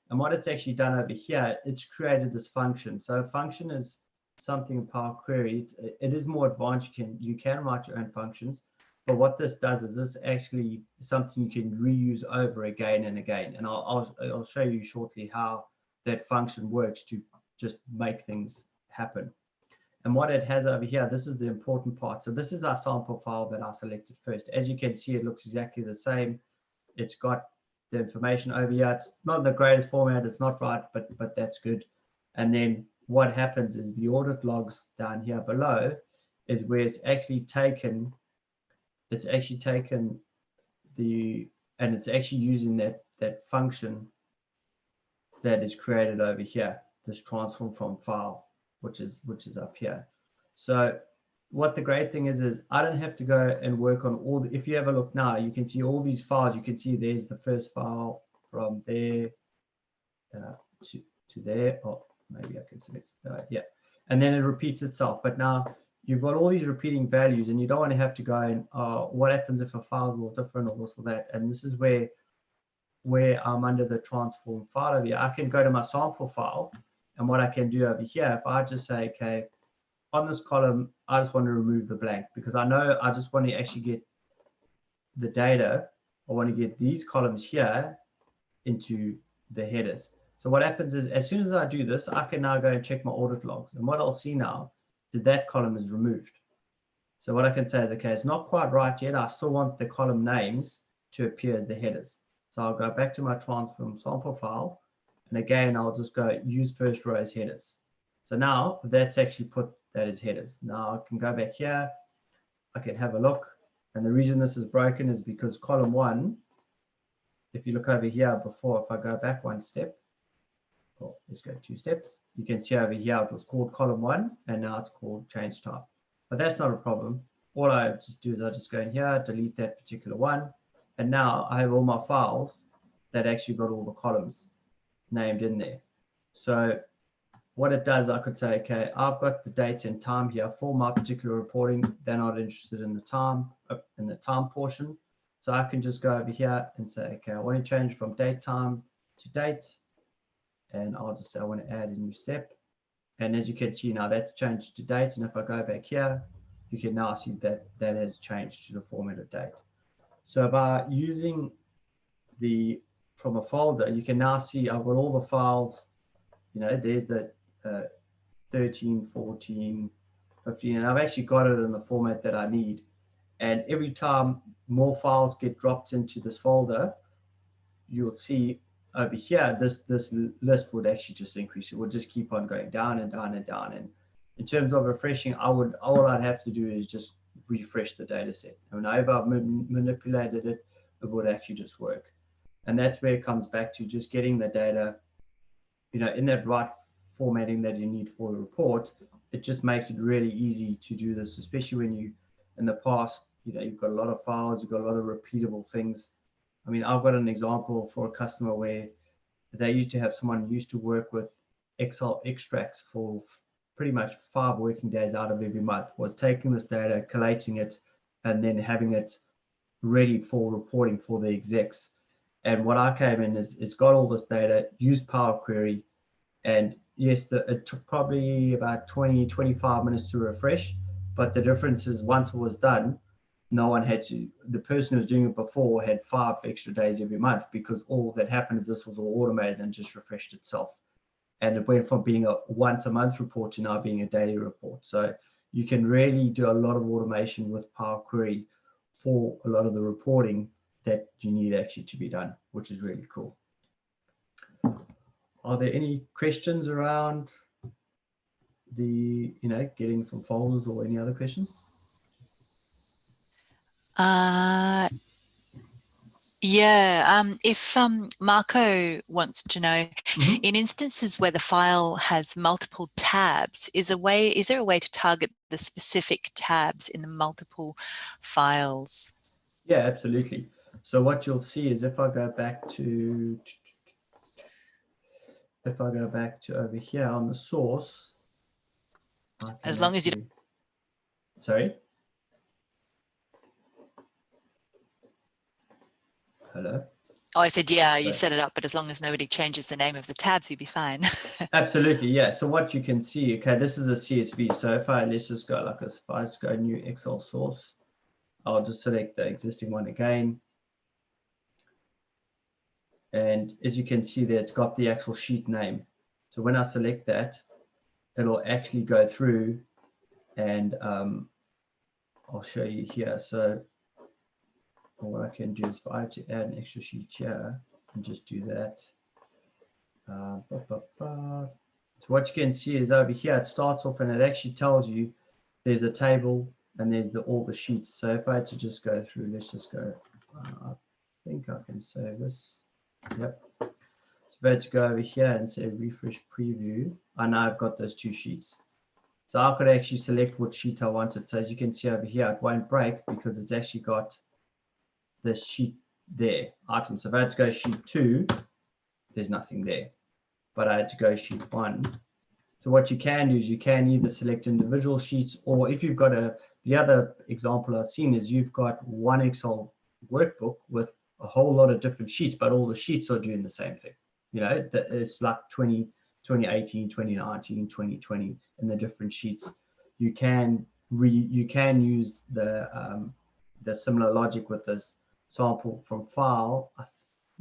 And what it's actually done over here, it's created this function. So a function is something in Power Query. It is more advanced. You can write your own functions, but what this does is this actually is something you can reuse over again and again. And I'll show you shortly how that function works to just make things happen. And what it has over here, this is the important part. So this is our sample file that I selected first. As you can see, it looks exactly the same. It's got the information over here. It's not the greatest format. It's not right, but that's good. And then what happens is the audit logs down here below is where it's actually taken and it's actually using that function that is created over here, this transform from file, which is up here. So what the great thing is I don't have to go and work on all if you have a look now, you can see all these files. You can see there's the first file from there to there. Oh, maybe I can select, yeah. and then it repeats itself. But now you've got all these repeating values, and you don't want to have to go and what happens if a file is all different or this or that. And this is where I'm under the transform file over here. I can go to my sample file, and what I can do over here, if I just say, okay, on this column, I just want to remove the blank, because I know I just want to actually get the data. I want to get these columns here into the headers. So what happens is, as soon as I do this, I can now go and check my audit logs. And what I'll see now is that column is removed. So what I can say is, okay, it's not quite right yet. I still want the column names to appear as the headers. So I'll go back to my transform sample file. And again, I'll just go use first row as headers. So now that's actually put that as headers. Now I can go back here. I can have a look. And the reason this is broken is because column 1, if you look over here before, if I go back one step, well, let's go 2 steps, you can see over here it was called column 1, and now it's called change type. But that's not a problem. All I just do is I just go in here, delete that particular one, and now I have all my files that actually got all the columns named in there. So what it does, I could say, okay, I've got the date and time here for my particular reporting. They're not interested in the time portion. So I can just go over here and say, okay, I want to change from date time to date. And I'll just say I want to add a new step. And as you can see now, that's changed to date. And if I go back here, you can now see that that has changed to the formatted date. So by using from a folder, you can now see I've got all the files. You know, there's the 13, 14, 15, and I've actually got it in the format that I need. And every time more files get dropped into this folder, you'll see over here, this list would actually just increase. It would just keep on going down and down and down. And in terms of refreshing, all I'd have to do is just refresh the data set. And whenever I've manipulated it, it would actually just work. And that's where it comes back to just getting the data, you know, in that right formatting that you need for the report. It just makes it really easy to do this, especially when you, in the past, you know, you've got a lot of files, you've got a lot of repeatable things. I mean, I've got an example for a customer where they used to have someone who used to work with Excel extracts for pretty much 5 working days out of every month, was taking this data, collating it, and then having it ready for reporting for the execs. And what I came in is got all this data, used Power Query, and yes, it took probably about 20-25 minutes to refresh, but the difference is once it was done, no one had to, the person who was doing it before had 5 extra days every month, because all that happened is this was all automated and just refreshed itself. And it went from being a once a month report to now being a daily report. So you can really do a lot of automation with Power Query for a lot of the reporting that you need actually to be done, which is really cool. Are there any questions around the, you know, getting from folders, or any other questions? Yeah, if Marco wants to know, in instances where the file has multiple tabs, is there a way to target the specific tabs in the multiple files? Yeah, absolutely. So what you'll see is if I go back to over here on the source, As long as you... Sorry? Hello? Oh, I said, yeah, you set it up, but as long as nobody changes the name of the tabs, you'd be fine. Absolutely, yeah. So what you can see, okay, this is a CSV. So if let's just go like this, if I just go new Excel source, I'll just select the existing one again. And as you can see there, it's got the actual sheet name. So when I select that, it'll actually go through, and I'll show you here. So what I can do is, if I have to add an extra sheet here, and just do that. So what you can see is over here, it starts off and it actually tells you there's a table and there's all the sheets. So if I had to just go through, let's just go, I think I can save this. Yep. So if I had to go over here and say refresh preview, I know I've got those 2 sheets. So I could actually select what sheet I wanted. So as you can see over here, it won't break because it's actually got the sheet there, item. So if I had to go sheet 2, there's nothing there. But I had to go sheet 1, So what you can do is you can either select individual sheets, or if you've got the other example I've seen is you've got one Excel workbook with a whole lot of different sheets, but all the sheets are doing the same thing. You know, it's like 2018, 2019, 2020 in the different sheets. You can use the similar logic with this sample from file, I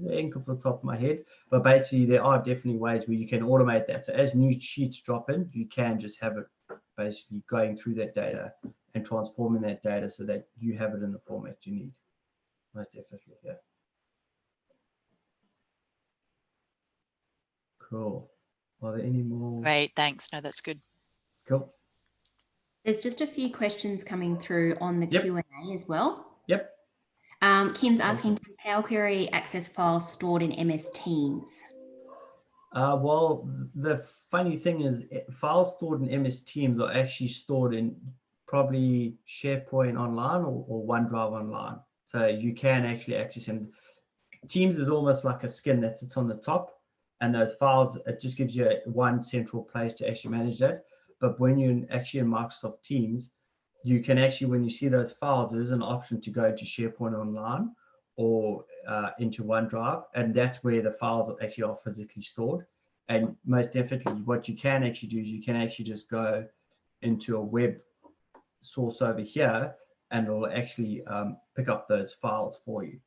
think off the top of my head, but basically there are definitely ways where you can automate that. So as new sheets drop in, you can just have it basically going through that data and transforming that data so that you have it in the format you need. Most definitely, yeah. Cool. Are there any more? Great, thanks. No, that's good. Cool. There's just a few questions coming through on the Q&A as well. Yep. Kim's asking, can Power Query access files stored in MS Teams? Well, the funny thing is files stored in MS Teams are actually stored in probably SharePoint Online or OneDrive Online. So you can actually access them. Teams is almost like a skin that sits on the top, and those files, it just gives you one central place to actually manage that. But when you're actually in Microsoft Teams, you can actually, when you see those files, there's an option to go to SharePoint Online or into OneDrive, and that's where the files actually are physically stored. And most definitely, what you can actually do is you can actually just go into a web source over here, and it'll actually pick up those files for you.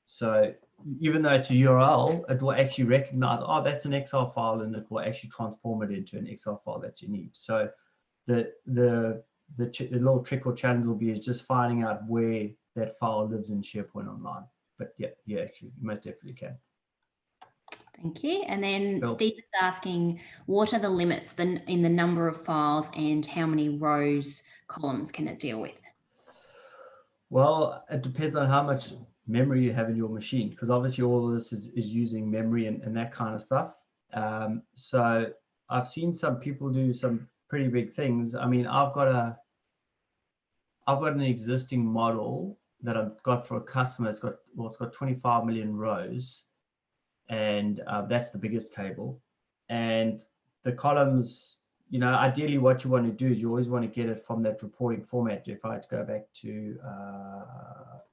So even though it's a URL, it will actually recognize, oh, that's an Excel file, and it will actually transform it into an Excel file that you need. So the little trick or challenge will be is just finding out where that file lives in SharePoint Online. But yeah, actually, you most definitely can. Thank you. And then Steve is asking, what are the limits in the number of files and how many rows, columns can it deal with? Well, it depends on how much memory you have in your machine, because obviously all of this is using memory and that kind of stuff. So I've seen some people do some pretty big things. I mean, I've got an existing model that I've got for a customer. It's got 25 million rows, and that's the biggest table. And the columns, you know, ideally what you want to do is you always want to get it from that reporting format. If I had to go back to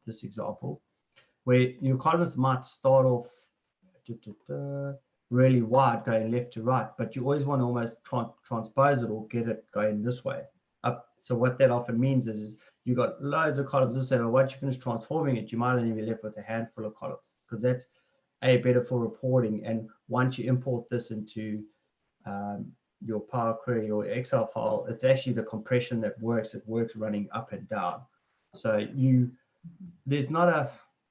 this example, where your columns might start off really wide going left to right, but you always want to almost transpose it or get it going this way up. So what that often means is you got loads of columns this way, but once you finish transforming it, you might only be left with a handful of columns, because that's better for reporting. And once you import this into your Power Query or Excel file, it's actually the compression that works. It works running up and down. So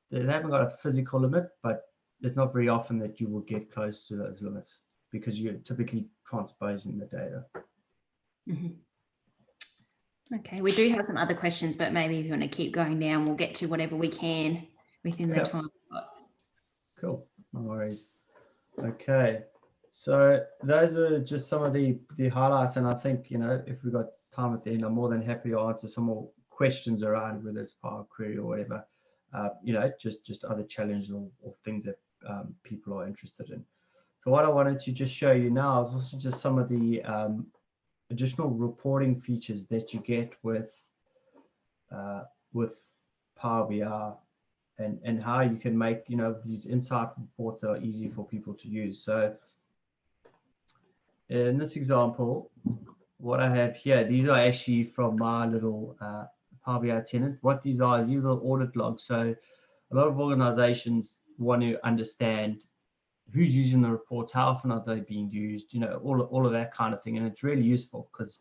they haven't got a physical limit, but it's not very often that you will get close to those limits, because you're typically transposing the data. Mm-hmm. Okay, we do have some other questions, but maybe if you want to keep going down, we'll get to whatever we can within the time. Cool, no worries. Okay, so those are just some of the highlights, and I think, you know, if we've got time at the end, I'm more than happy to answer some more questions around whether it's Power Query or whatever, you know, just other challenges or things that people are interested in. So what I wanted to just show you now is also just some of the additional reporting features that you get with Power BI, and how you can make, you know, these insight reports that are easy for people to use. So in this example, what I have here, these are actually from my little Power BI tenant. What these are is either audit logs. So a lot of organizations want to understand who's using the reports, how often are they being used, you know, all of that kind of thing. And it's really useful because,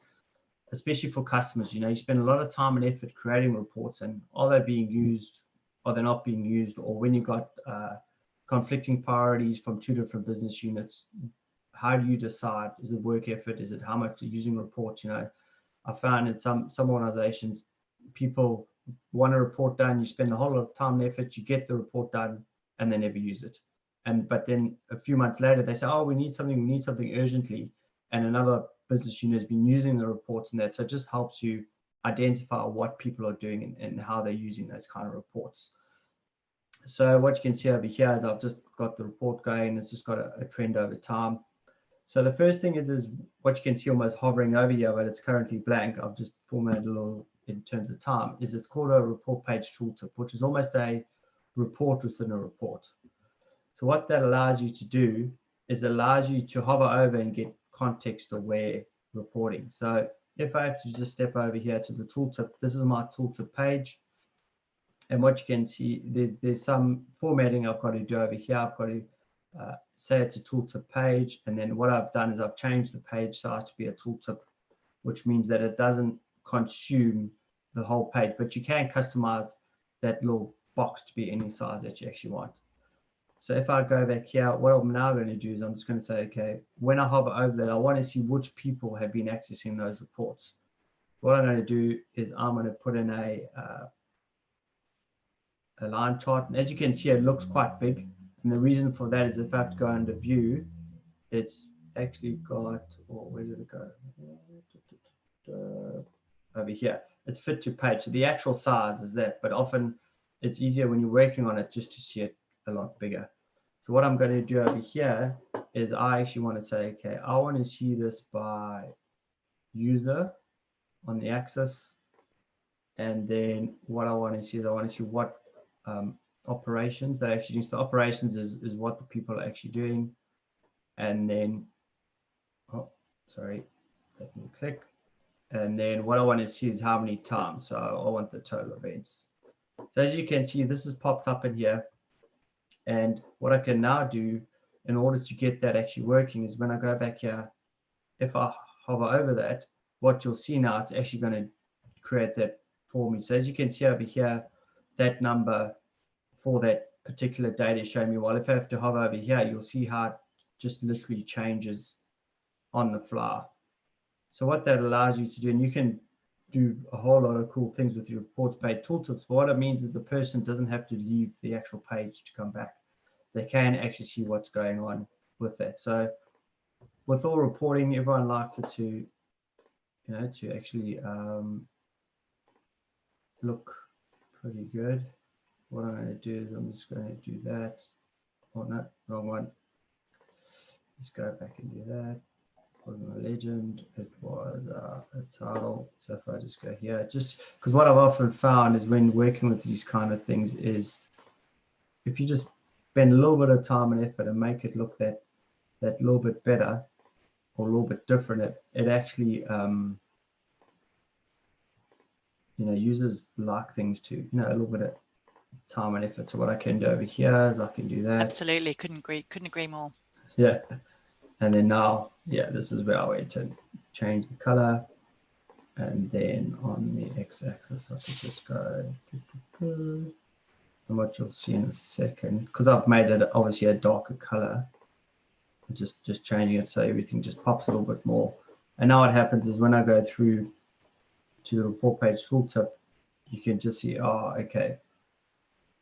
especially for customers, you know, you spend a lot of time and effort creating reports, and are they being used, are they not being used? Or when you've got conflicting priorities from two different business units, how do you decide? Is it work effort? Is it how much they're using reports? You know, I found in some organizations, people want a report done, you spend a whole lot of time and effort, you get the report done, and they never use it. But then a few months later, they say, oh, we need something urgently. And another business unit has been using the reports and that. So it just helps you identify what people are doing and how they're using those kind of reports. So what you can see over here is I've just got the report going. It's just got a trend over time. So the first thing is what you can see almost hovering over here, but it's currently blank. I've just formatted a little in terms of time, is it's called a report page tooltip, which is almost a report within a report. So what that allows you to do is allows you to hover over and get context aware reporting. So if I have to just step over here to the tooltip, this is my tooltip page. And what you can see, there's some formatting I've got to do over here. I've got to say it's a tooltip page. And then what I've done is I've changed the page size to be a tooltip, which means that it doesn't consume the whole page, but you can customize that little box to be any size that you actually want. So if I go back here, what I'm now going to do is I'm just going to say, okay, when I hover over that, I want to see which people have been accessing those reports. What I'm going to do is I'm going to put in a line chart. And as you can see, it looks quite big. And the reason for that is if I have to go under view, it's actually got, or where did it go? Over here. It's fit to page. So the actual size is that, but often it's easier when you're working on it just to see it a lot bigger. So what I'm going to do over here is I actually want to say, okay, I want to see this by user on the axis. And then what I want to see is I want to see what operations they actually do. So operations is what the people are actually doing. And then, oh, sorry, let me click. And then what I want to see is how many times. So I want the total events. So as you can see, this is popped up in here. And what I can now do in order to get that actually working is when I go back here, if I hover over that, what you'll see now, it's actually going to create that for me. So as you can see over here, that number for that particular data is showing me. Well, if I have to hover over here, you'll see how it just literally changes on the fly. So what that allows you to do, and you can do a whole lot of cool things with your reports page tooltips, but what it means is the person doesn't have to leave the actual page to come back. They can actually see what's going on with that. So with all reporting, everyone likes it to, you know, to actually look pretty good. What I'm going to do is I'm just going to do that. Oh no, wrong one. Let's go back and do that. It wasn't a legend, it was a title. So if I just go here, just because what I've often found is when working with these kind of things is if you just spend a little bit of time and effort and make it look that little bit better or a little bit different, it actually you know, users like things to, you know, a little bit of time and effort. So what I can do over here is I can do that. Absolutely, couldn't agree more. Yeah. And then now, yeah, this is where I went to change the color. And then on the x-axis, I can just go. And what you'll see in a second, because I've made it obviously a darker color, just changing it so everything just pops a little bit more. And now what happens is when I go through to the report page tooltip, you can just see, oh, okay.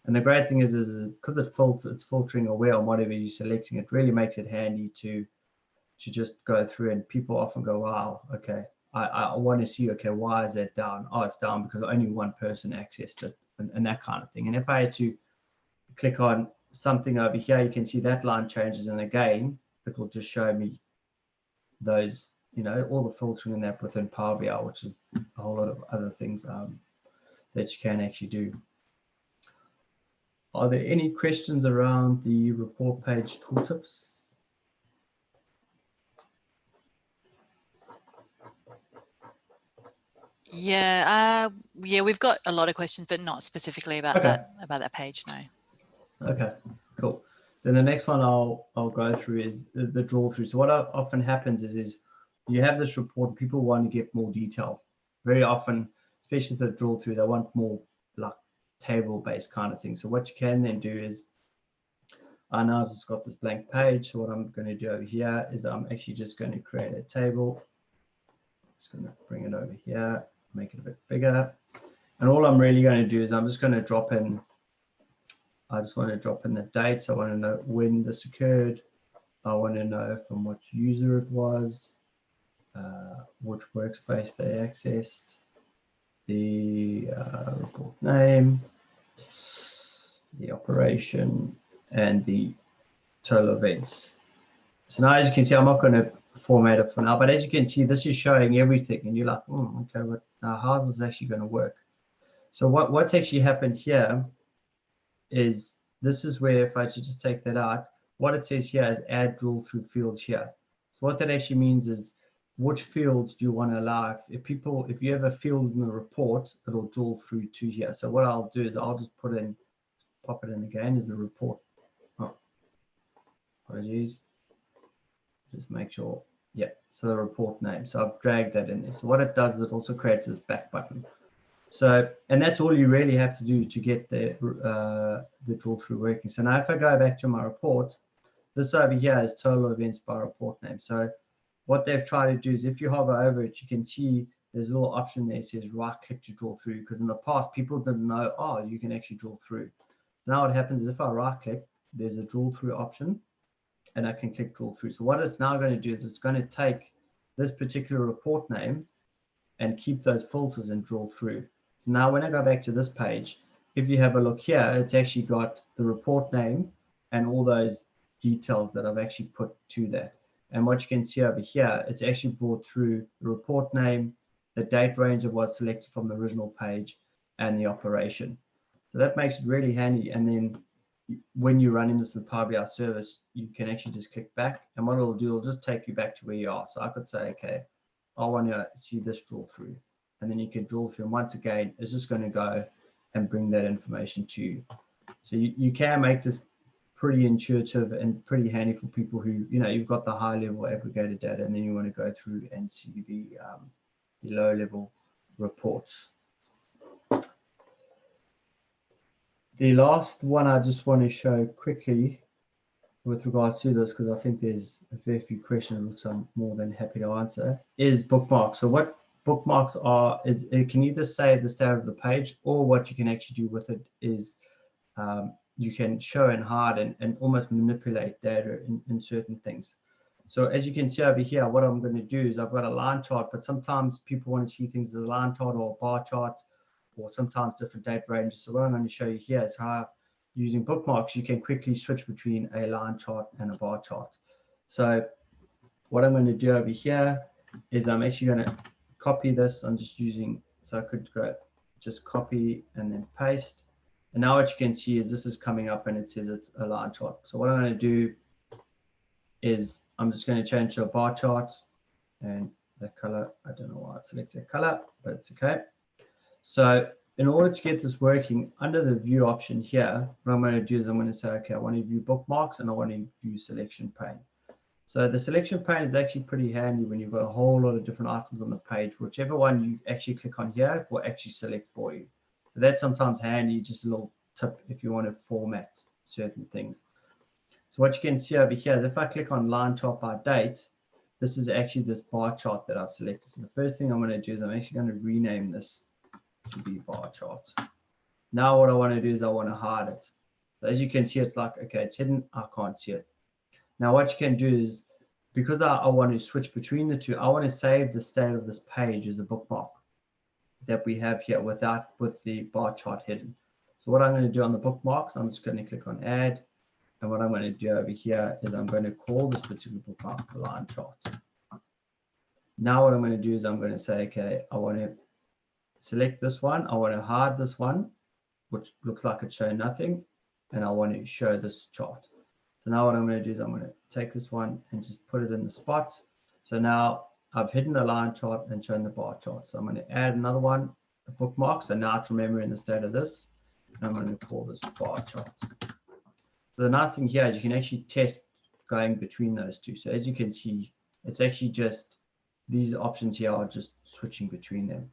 And the great thing is because it's filtering away on whatever you're selecting, it really makes it handy to just go through, and people often go, wow, okay, I want to see, okay, why is that down? Oh, it's down because only one person accessed it, and that kind of thing. And if I had to click on something over here, you can see that line changes, and again, it will just show me those, you know, all the filtering in that within Power BI, which is a whole lot of other things that you can actually do. Are there any questions around the report page tooltips? Yeah, yeah, we've got a lot of questions, but not specifically about that page. No. Okay, cool. Then the next one I'll go through is the draw through. So what often happens is you have this report, people want to get more detail. Very often, especially the draw through, they want more like table-based kind of thing. So what you can then do is, I now just got this blank page. So what I'm going to do over here is I'm actually just going to create a table. Just going to bring it over here, make it a bit bigger. And all I'm really going to do is I'm just going to drop in, I just want to drop in the dates. I want to know when this occurred. I want to know from what user it was, which workspace they accessed, the report name, the operation, and the total events. So now, as you can see, I'm not going to format it for now, but as you can see, this is showing everything, and you're like, okay, but now how's this actually going to work? So what's actually happened here is, this is where, if I should just take that out, what it says here is add drill through fields here. So what that actually means is, which fields do you want to allow? If you have a field in the report, it'll drill through to here. So what I'll do is I'll just pop it in again as a report. Oh, apologies. Just make sure. Yeah, so the report name. So I've dragged that in there. So what it does is it also creates this back button. So, and that's all you really have to do to get the drill through working. So now if I go back to my report, this over here is total events by report name. So what they've tried to do is, if you hover over it, you can see there's a little option there that says right click to drill through, because in the past people didn't know, oh, you can actually drill through. Now what happens is, if I right click, there's a drill through option, and I can click drill through. So what it's now going to do is it's going to take this particular report name and keep those filters and drill through. So now when I go back to this page, if you have a look here, it's actually got the report name and all those details that I've actually put to that. And what you can see over here, it's actually brought through the report name, the date range of what's selected from the original page, and the operation. So that makes it really handy. And then when you're running this in the Power BI service, you can actually just click back, and what it'll do, it'll just take you back to where you are. So I could say, okay, I want to see this drill through, and then you can drill through, and once again, it's just going to go and bring that information to you. So you can make this pretty intuitive and pretty handy for people who, you've got the high level aggregated data, and then you want to go through and see the low level reports. The last one I just want to show quickly with regards to this, because I think there's a fair few questions which I'm more than happy to answer, is bookmarks. So what bookmarks are is, it can either save the state of the page, or what you can actually do with it is you can show and hide and almost manipulate data in certain things. So as you can see over here, what I'm going to do is, I've got a line chart, but sometimes people want to see things as a line chart or a bar chart, or sometimes different date ranges. So what I'm going to show you here is how, using bookmarks, you can quickly switch between a line chart and a bar chart. So what I'm going to do over here is, I'm actually going to copy this. I'm just using, so I could go just copy and then paste. And now what you can see is this is coming up and it says it's a line chart. So what I'm going to do is, I'm just going to change to a bar chart, and the color, I don't know why it selects that color, but it's okay. So in order to get this working, under the view option here, what I'm going to do is, I'm going to say, okay, I want to view bookmarks and I want to view selection pane. So the selection pane is actually pretty handy when you've got a whole lot of different items on the page. Whichever one you actually click on here will actually select for you. So that's sometimes handy, just a little tip if you want to format certain things. So what you can see over here is, if I click on line chart by date, this is actually this bar chart that I've selected. So the first thing I'm going to do is, I'm actually going to rename this to be bar chart. Now what I want to do is, I want to hide it. So as you can see, it's like, okay, it's hidden, I can't see it. Now what you can do is, because I want to switch between the two, I want to save the state of this page as a bookmark that we have here with the bar chart hidden. So what I'm going to do on the bookmarks, I'm just going to click on add. And what I'm going to do over here is, I'm going to call this particular bookmark line chart. Now what I'm going to do is, I'm going to say, okay, I want to select this one. I want to hide this one, which looks like it's showing nothing. And I want to show this chart. So now what I'm going to do is, I'm going to take this one and just put it in the spot. So now I've hidden the line chart and shown the bar chart. So I'm going to add another one, a bookmark. So now it's remembering the state of this. And I'm going to call this bar chart. So the nice thing here is, you can actually test going between those two. So as you can see, it's actually just, these options here are just switching between them.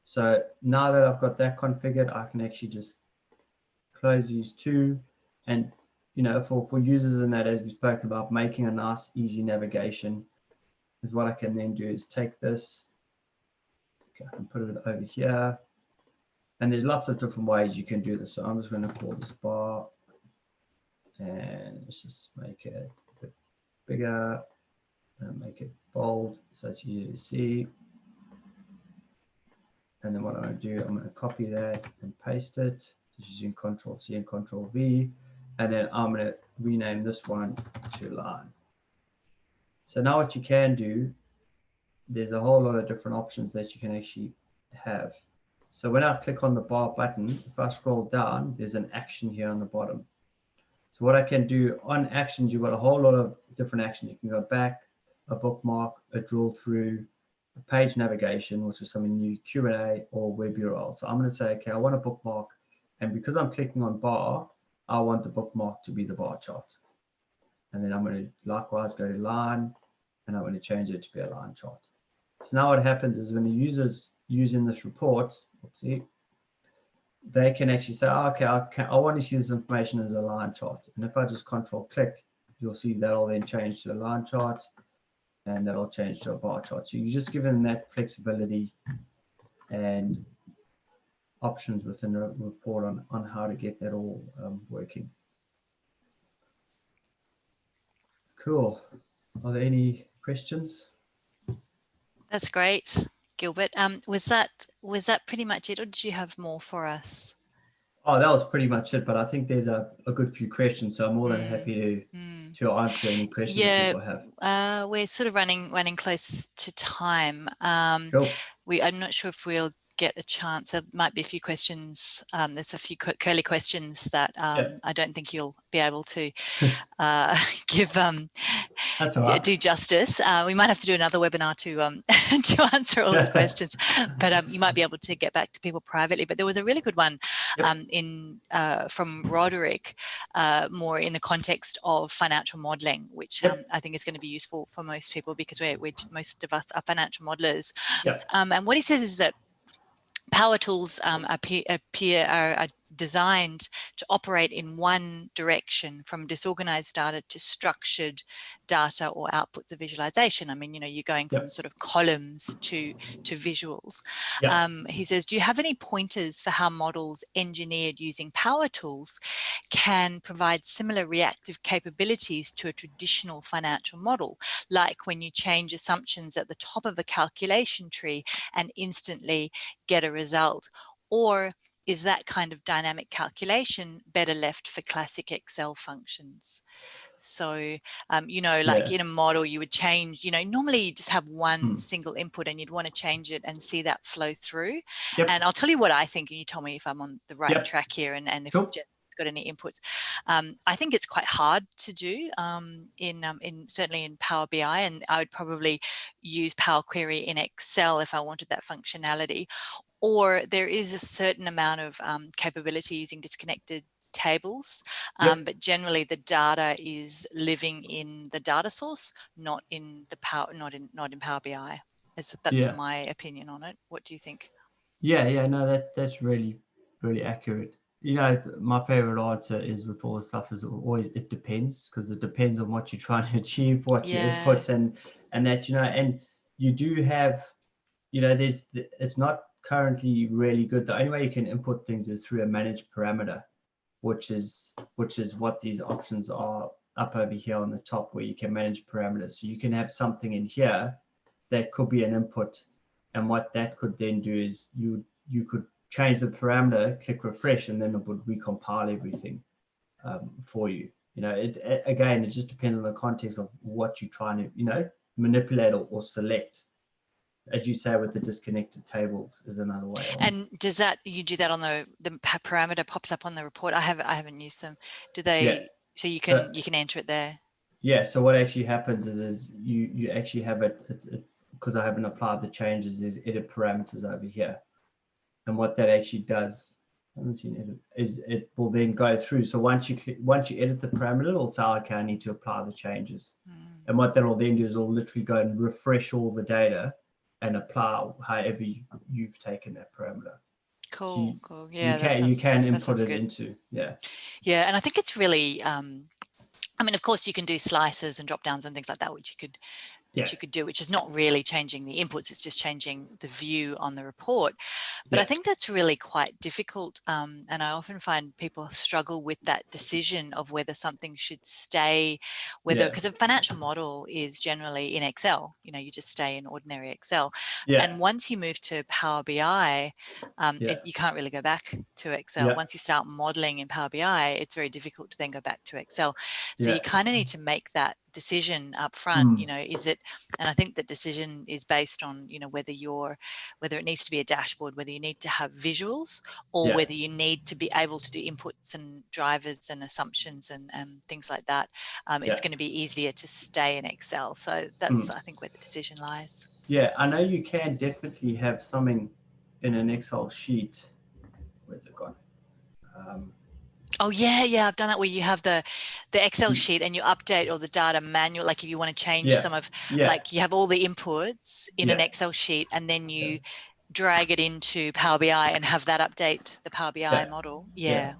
So now that I've got that configured, I can actually just close these two. And for users in that, as we spoke about, making a nice easy navigation, is what I can then do is take this, okay, I can put it over here, and there's lots of different ways you can do this. So I'm just going to call this bar, and let's just make it a bit bigger and make it bold so it's easier to see. And then what I'm going to do, I'm going to copy that and paste it, just using Control C and Control V. And then I'm going to rename this one to line. So now what you can do, there's a whole lot of different options that you can actually have. So when I click on the bar button, if I scroll down, there's an action here on the bottom. So what I can do on actions, you've got a whole lot of different actions. You can go back, a bookmark, a drill through, a page navigation, which is something new, Q&A, or web URL. So I'm going to say, okay, I want a bookmark. And because I'm clicking on bar, I want the bookmark to be the bar chart. And then I'm going to likewise go to line, and I'm going to change it to be a line chart. So now what happens is when the user's using this report, oopsie, they can actually say, oh, okay, I want to see this information as a line chart. And if I just control click, you'll see that'll then change to a line chart, and that'll change to a bar chart. So you just give them that flexibility and options within the report on how to get that all working. Cool. Are there any questions? That's great, Gilbert. Was that pretty much it, or did you have more for us? Oh, that was pretty much it, but I think there's a good few questions, so I'm more than happy to answer any questions people have. We're sort of running close to time. Cool. I'm not sure if we'll get a chance. There might be a few questions. There's a few curly questions that I don't think you'll be able to give That's all right. do justice. We might have to do another webinar to to answer all the questions, but you might be able to get back to people privately. But there was a really good one from Roderick, more in the context of financial modelling, which I think is going to be useful for most people, because most of us are financial modelers. And what he says is that power tools are designed to operate in one direction, from disorganized data to structured data or outputs of visualization. I mean, you're going from sort of columns to visuals. He says, do you have any pointers for how models engineered using power tools can provide similar reactive capabilities to a traditional financial model, like when you change assumptions at the top of a calculation tree and instantly get a result? Or is that kind of dynamic calculation better left for classic Excel functions? So, like in a model, you would change, normally you just have one single input and you'd want to change it and see that flow through. And I'll tell you what I think, and you tell me if I'm on the right track here, and if you've just got any inputs. I think it's quite hard to do certainly in Power BI, and I would probably use Power Query in Excel if I wanted that functionality. Or there is a certain amount of capability using disconnected tables, but generally the data is living in the data source, not in Power BI. That's my opinion on it. What do you think? No, that's really accurate. My favorite answer is with all the stuff is always it depends, because it depends on what you're trying to achieve, what your inputs and that, and you do have, it's not currently really good. The only way you can input things is through a managed parameter, which is what these options are up over here on the top, where you can manage parameters. So you can have something in here that could be an input, and what that could then do is you could change the parameter, click refresh, and then it would recompile everything for you. It just depends on the context of what you're trying to manipulate or select. As you say, with the disconnected tables is another way. And does that, you do that on the parameter pops up on the report? I haven't used them. Do they? So you can enter it there. Yeah. So what actually happens is you actually have it. It's because I haven't applied the changes. There's edit parameters over here, and what that actually does, I haven't seen edit, is it will then go through. So once you edit the parameter, it'll say, okay, I need to apply the changes. And what that will then do is it'll literally go and refresh all the data and apply however you've taken that parameter. Cool. Yeah, you can input it into. Yeah, and I think it's really, I mean, of course you can do slices and drop downs and things like that, which you could do, which is not really changing the inputs, it's just changing the view on the report. But I think that's really quite difficult, and I often find people struggle with that decision of whether something should stay, because a financial model is generally in Excel, you just stay in ordinary Excel. And once you move to Power BI, you can't really go back to Excel. Once you start modeling in Power BI, it's very difficult to then go back to Excel. So you kind of need to make that decision up front. You know, is it, and I think the decision is based on, you know, whether it needs to be a dashboard, whether you need to have visuals, or whether you need to be able to do inputs and drivers and assumptions and things like that. It's going to be easier to stay in Excel. So that's, I think, where the decision lies. Yeah, I know you can definitely have something in an Excel sheet. Where's it gone? Oh yeah, I've done that, where you have the Excel sheet and you update all the data manual. Like if you want to change some of, like you have all the inputs in an Excel sheet, and then you drag it into Power BI and have that update the Power BI model. Yeah.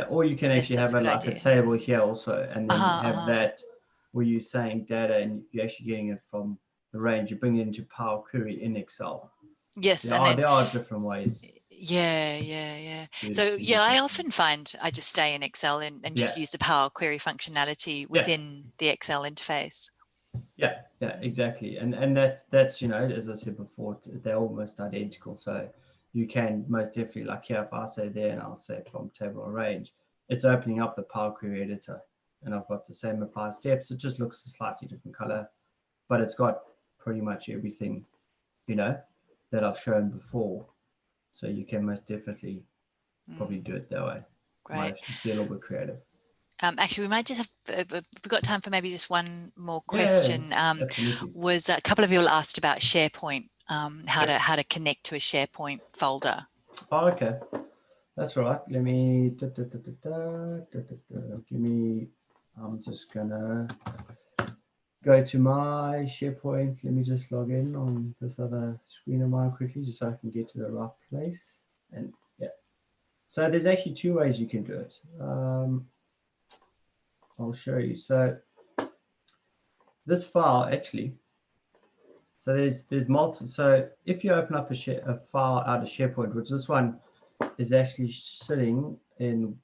Or you can actually have a table here also, and then have that where you're saying data and you're actually getting it from the range. You bring it into Power Query in Excel. Yes, there are different ways. Yeah. So I often find I just stay in Excel and just use the Power Query functionality within the Excel interface. Yeah, exactly. And that's, you know, as I said before, they're almost identical. So you can most definitely, like here, if I say there and I'll say from table or range, it's opening up the Power Query editor, and I've got the same apply steps. It just looks a slightly different color, but it's got pretty much everything, you know, that I've shown before. So you can most definitely probably do it that way. Great. Might be a little bit creative. Actually, we might just have, we've got time for maybe just one more question. Was a couple of people asked about SharePoint, how to connect to a SharePoint folder. Oh, okay. That's all right. Let me, give me, I'm just gonna go to my SharePoint. Let me just log in on this other screen of mine quickly, just so I can get to the right place. And so there's actually two ways you can do it. I'll show you. So this file actually, so there's multiple. So if you open up a file out of SharePoint, which this one is actually sitting in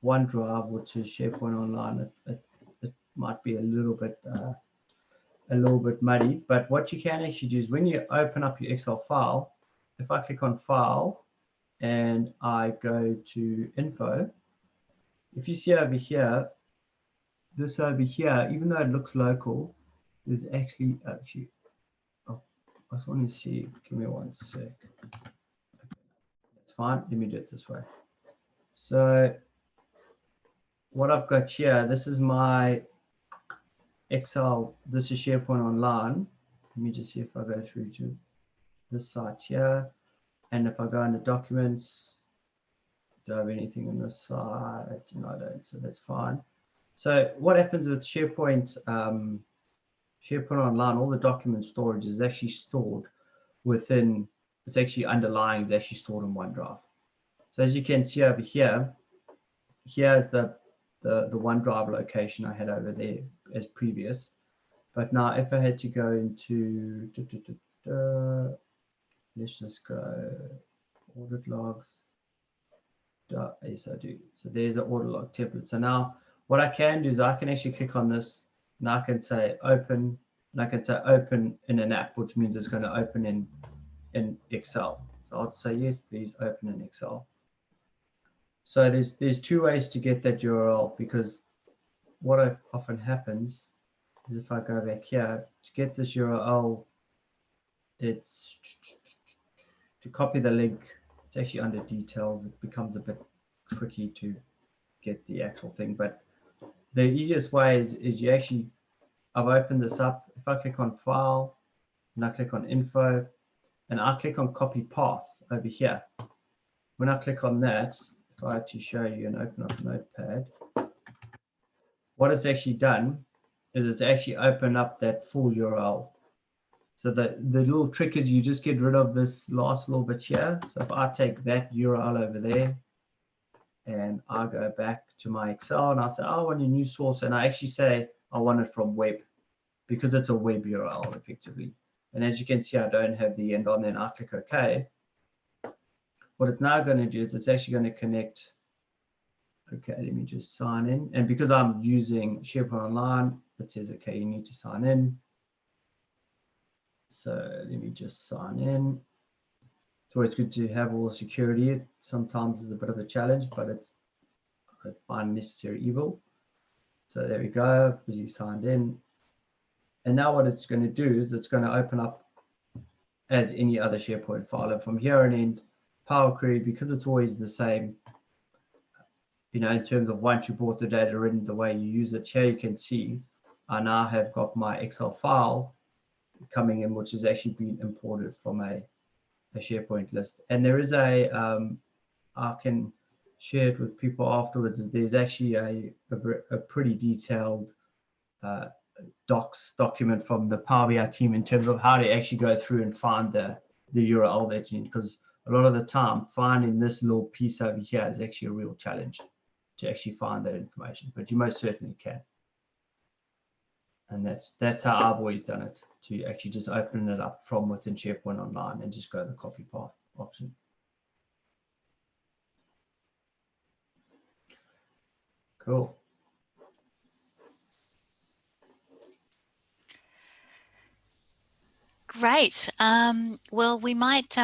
OneDrive, which is SharePoint Online, it might be a little bit muddy. But what you can actually do is when you open up your Excel file, if I click on File and I go to Info, if you see over here, this over here, even though it looks local, there's actually, oh, I just want to see, give me one sec. It's fine, let me do it this way. So what I've got here, this is my Excel, this is SharePoint Online. Let me just see if I go through to this site here. And if I go into Documents, do I have anything on this side? No, I don't, so that's fine. So what happens with SharePoint, SharePoint Online, all the document storage is actually stored within, it's actually underlying, is actually stored in OneDrive. So as you can see over here, here's the OneDrive location I had over there as previous. But now if I had to go into, let's just go audit logs. Yes, I do. So there's an audit log template. So now what I can do is I can actually click on this and I can say open, and I can say open in an app, which means it's going to open in Excel. So I'll say yes, please open in Excel. So there's two ways to get that URL, because what often happens is if I go back here to get this URL, it's to copy the link. It's actually under details. It becomes a bit tricky to get the actual thing, but the easiest way is you actually, I've opened this up. If I click on File and I click on Info and I click on Copy Path over here, when I click on that, if I had to show you and open up Notepad, what it's actually done is it's actually opened up that full URL. So the little trick is you just get rid of this last little bit here. So if I take that URL over there and I go back to my Excel and I say, oh, I want a new source, and I actually say I want it from web, because it's a web URL effectively. And as you can see, I don't have the end on there, and I click OK. What it's now going to do is it's actually going to connect. Okay, let me just sign in. And because I'm using SharePoint Online, it says, okay, you need to sign in. So let me just sign in. It's always good to have all the security. Sometimes it's a bit of a challenge, but I find necessary evil. So there we go, busy signed in. And now what it's going to do is it's going to open up as any other SharePoint file. And from here on in, Power Query, because it's always the same, in terms of once you brought the data in, the way you use it, here you can see I now have got my Excel file coming in, which has actually been imported from a SharePoint list. And there is I can share it with people afterwards, is there's actually a pretty detailed docs document from the Power BI team in terms of how to actually go through and find the URL that you need, because a lot of the time finding this little piece over here is actually a real challenge to actually find that information, but you most certainly can. And that's how I've always done it, to actually just open it up from within SharePoint Online and just go the copy path option. Cool. Great. Well, we might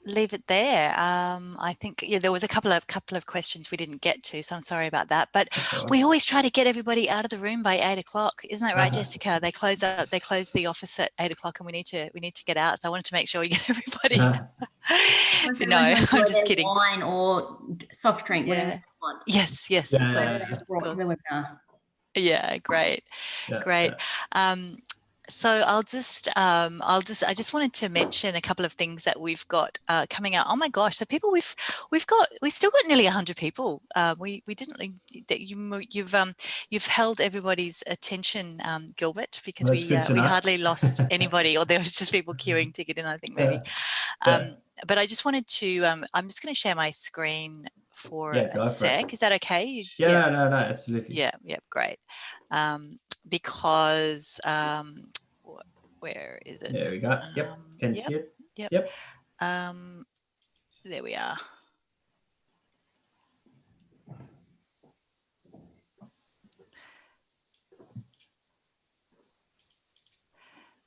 leave it there. I think there was a couple of questions we didn't get to, so I'm sorry about that. But we always try to get everybody out of the room by 8 o'clock, isn't that right, Jessica? They close the office at 8 o'clock, and we need to get out. So I wanted to make sure we get everybody. No, I'm just kidding. Wine or soft drink, whatever you want. Yes, of course. Yeah, great. So I just wanted to mention a couple of things that we've got coming out. Oh my gosh! So people, we've still got nearly 100 people. We didn't that you've held everybody's attention, Gilbert, because we hardly lost anybody, or there was just people queuing to get in, I think maybe. But I just wanted to. I'm just going to share my screen for a sec. Is that okay? No, absolutely. Yeah, great. Because where is it? There we go. Yep, can see it. Yep. There we are.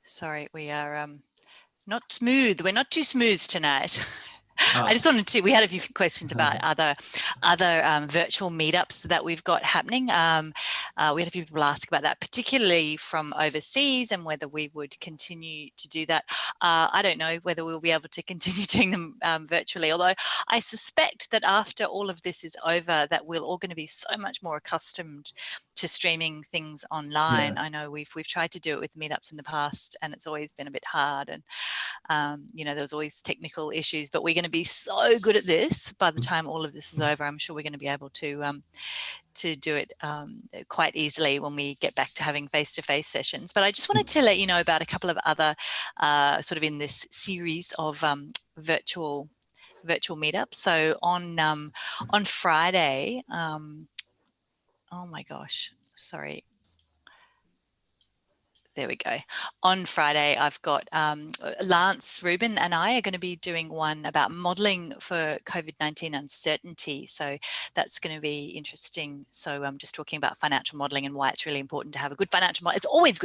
Sorry, we are not smooth. We're not too smooth tonight. I just wanted to, we had a few questions about other virtual meetups that we've got happening. We had a few people ask about that, particularly from overseas, and whether we would continue to do that. I don't know whether we'll be able to continue doing them virtually, although I suspect that after all of this is over, that we're all going to be so much more accustomed to streaming things online. I know we've tried to do it with meetups in the past, and it's always been a bit hard, and there's always technical issues, but we're going to be so good at this by the time all of this is over. I'm sure we're going to be able to do it quite easily when we get back to having face-to-face sessions. But I just wanted to let you know about a couple of other sort of in this series of virtual meetups. So on Friday, oh my gosh, sorry. There we go. On Friday, I've got Lance, Ruben and I are going to be doing one about modelling for COVID-19 uncertainty. So that's going to be interesting. So I'm just talking about financial modelling and why it's really important to have a good financial model. It's always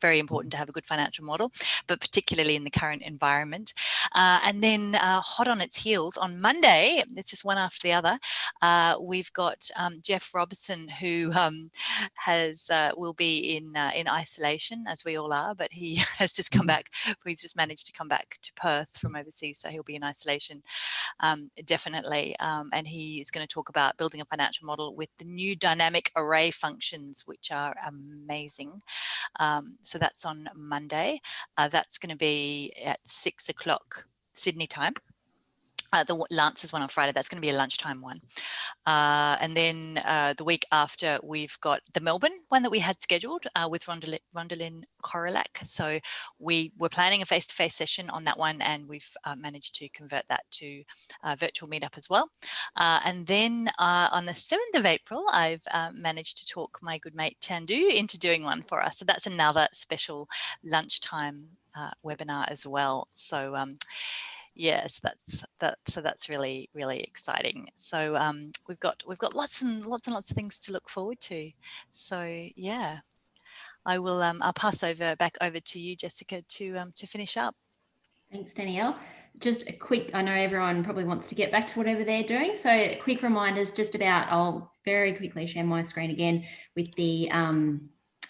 very important to have a good financial model, but particularly in the current environment. And then hot on its heels, on Monday, it's just one after the other, we've got Jeff Robertson, who will be in isolation, as we all are, but he has just come back. He's just managed to come back to Perth from overseas, so he'll be in isolation definitely. And he is going to talk about building a financial model with the new dynamic array functions, which are amazing. So that's on Monday. That's going to be at 6 o'clock Sydney time. The Lance's one on Friday, that's going to be a lunchtime one. And then the week after, we've got the Melbourne one that we had scheduled with Rondalyn Korolak. So we were planning a face-to-face session on that one, and we've managed to convert that to a virtual meetup as well. And then on the 7th of April, I've managed to talk my good mate Chandu into doing one for us. So that's another special lunchtime webinar as well. So yes, that's really, really exciting. So we've got lots and lots of things to look forward to. So yeah, I will I'll pass back over to you, Jessica, to finish up. Thanks, Danielle. Just a quick, I know everyone probably wants to get back to whatever they're doing. So quick reminders just about, I'll very quickly share my screen again with the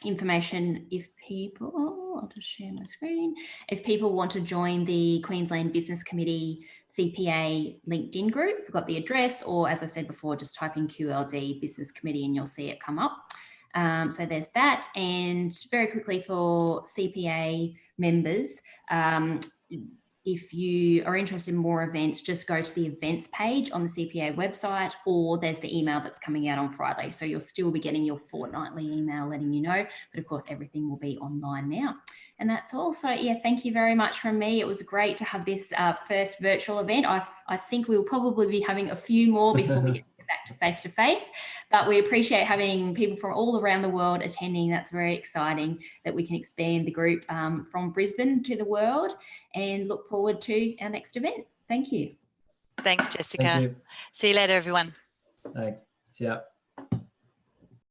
information if people, I'll just share my screen. If people want to join the Queensland Business Committee CPA LinkedIn group, we've got the address, or as I said before, just type in QLD Business Committee and you'll see it come up. So there's that. And very quickly for CPA members, if you are interested in more events, just go to the events page on the CPA website, or there's the email that's coming out on Friday. So you'll still be getting your fortnightly email letting you know, but of course everything will be online now. And that's all. So yeah, thank you very much from me. It was great to have this first virtual event. I think we'll probably be having a few more before we get back to face-to-face, but we appreciate having people from all around the world attending. That's very exciting that we can expand the group from Brisbane to the world, and look forward to our next event. Thank you. Thanks, Jessica. Thank you. See you later, everyone. Thanks. See ya.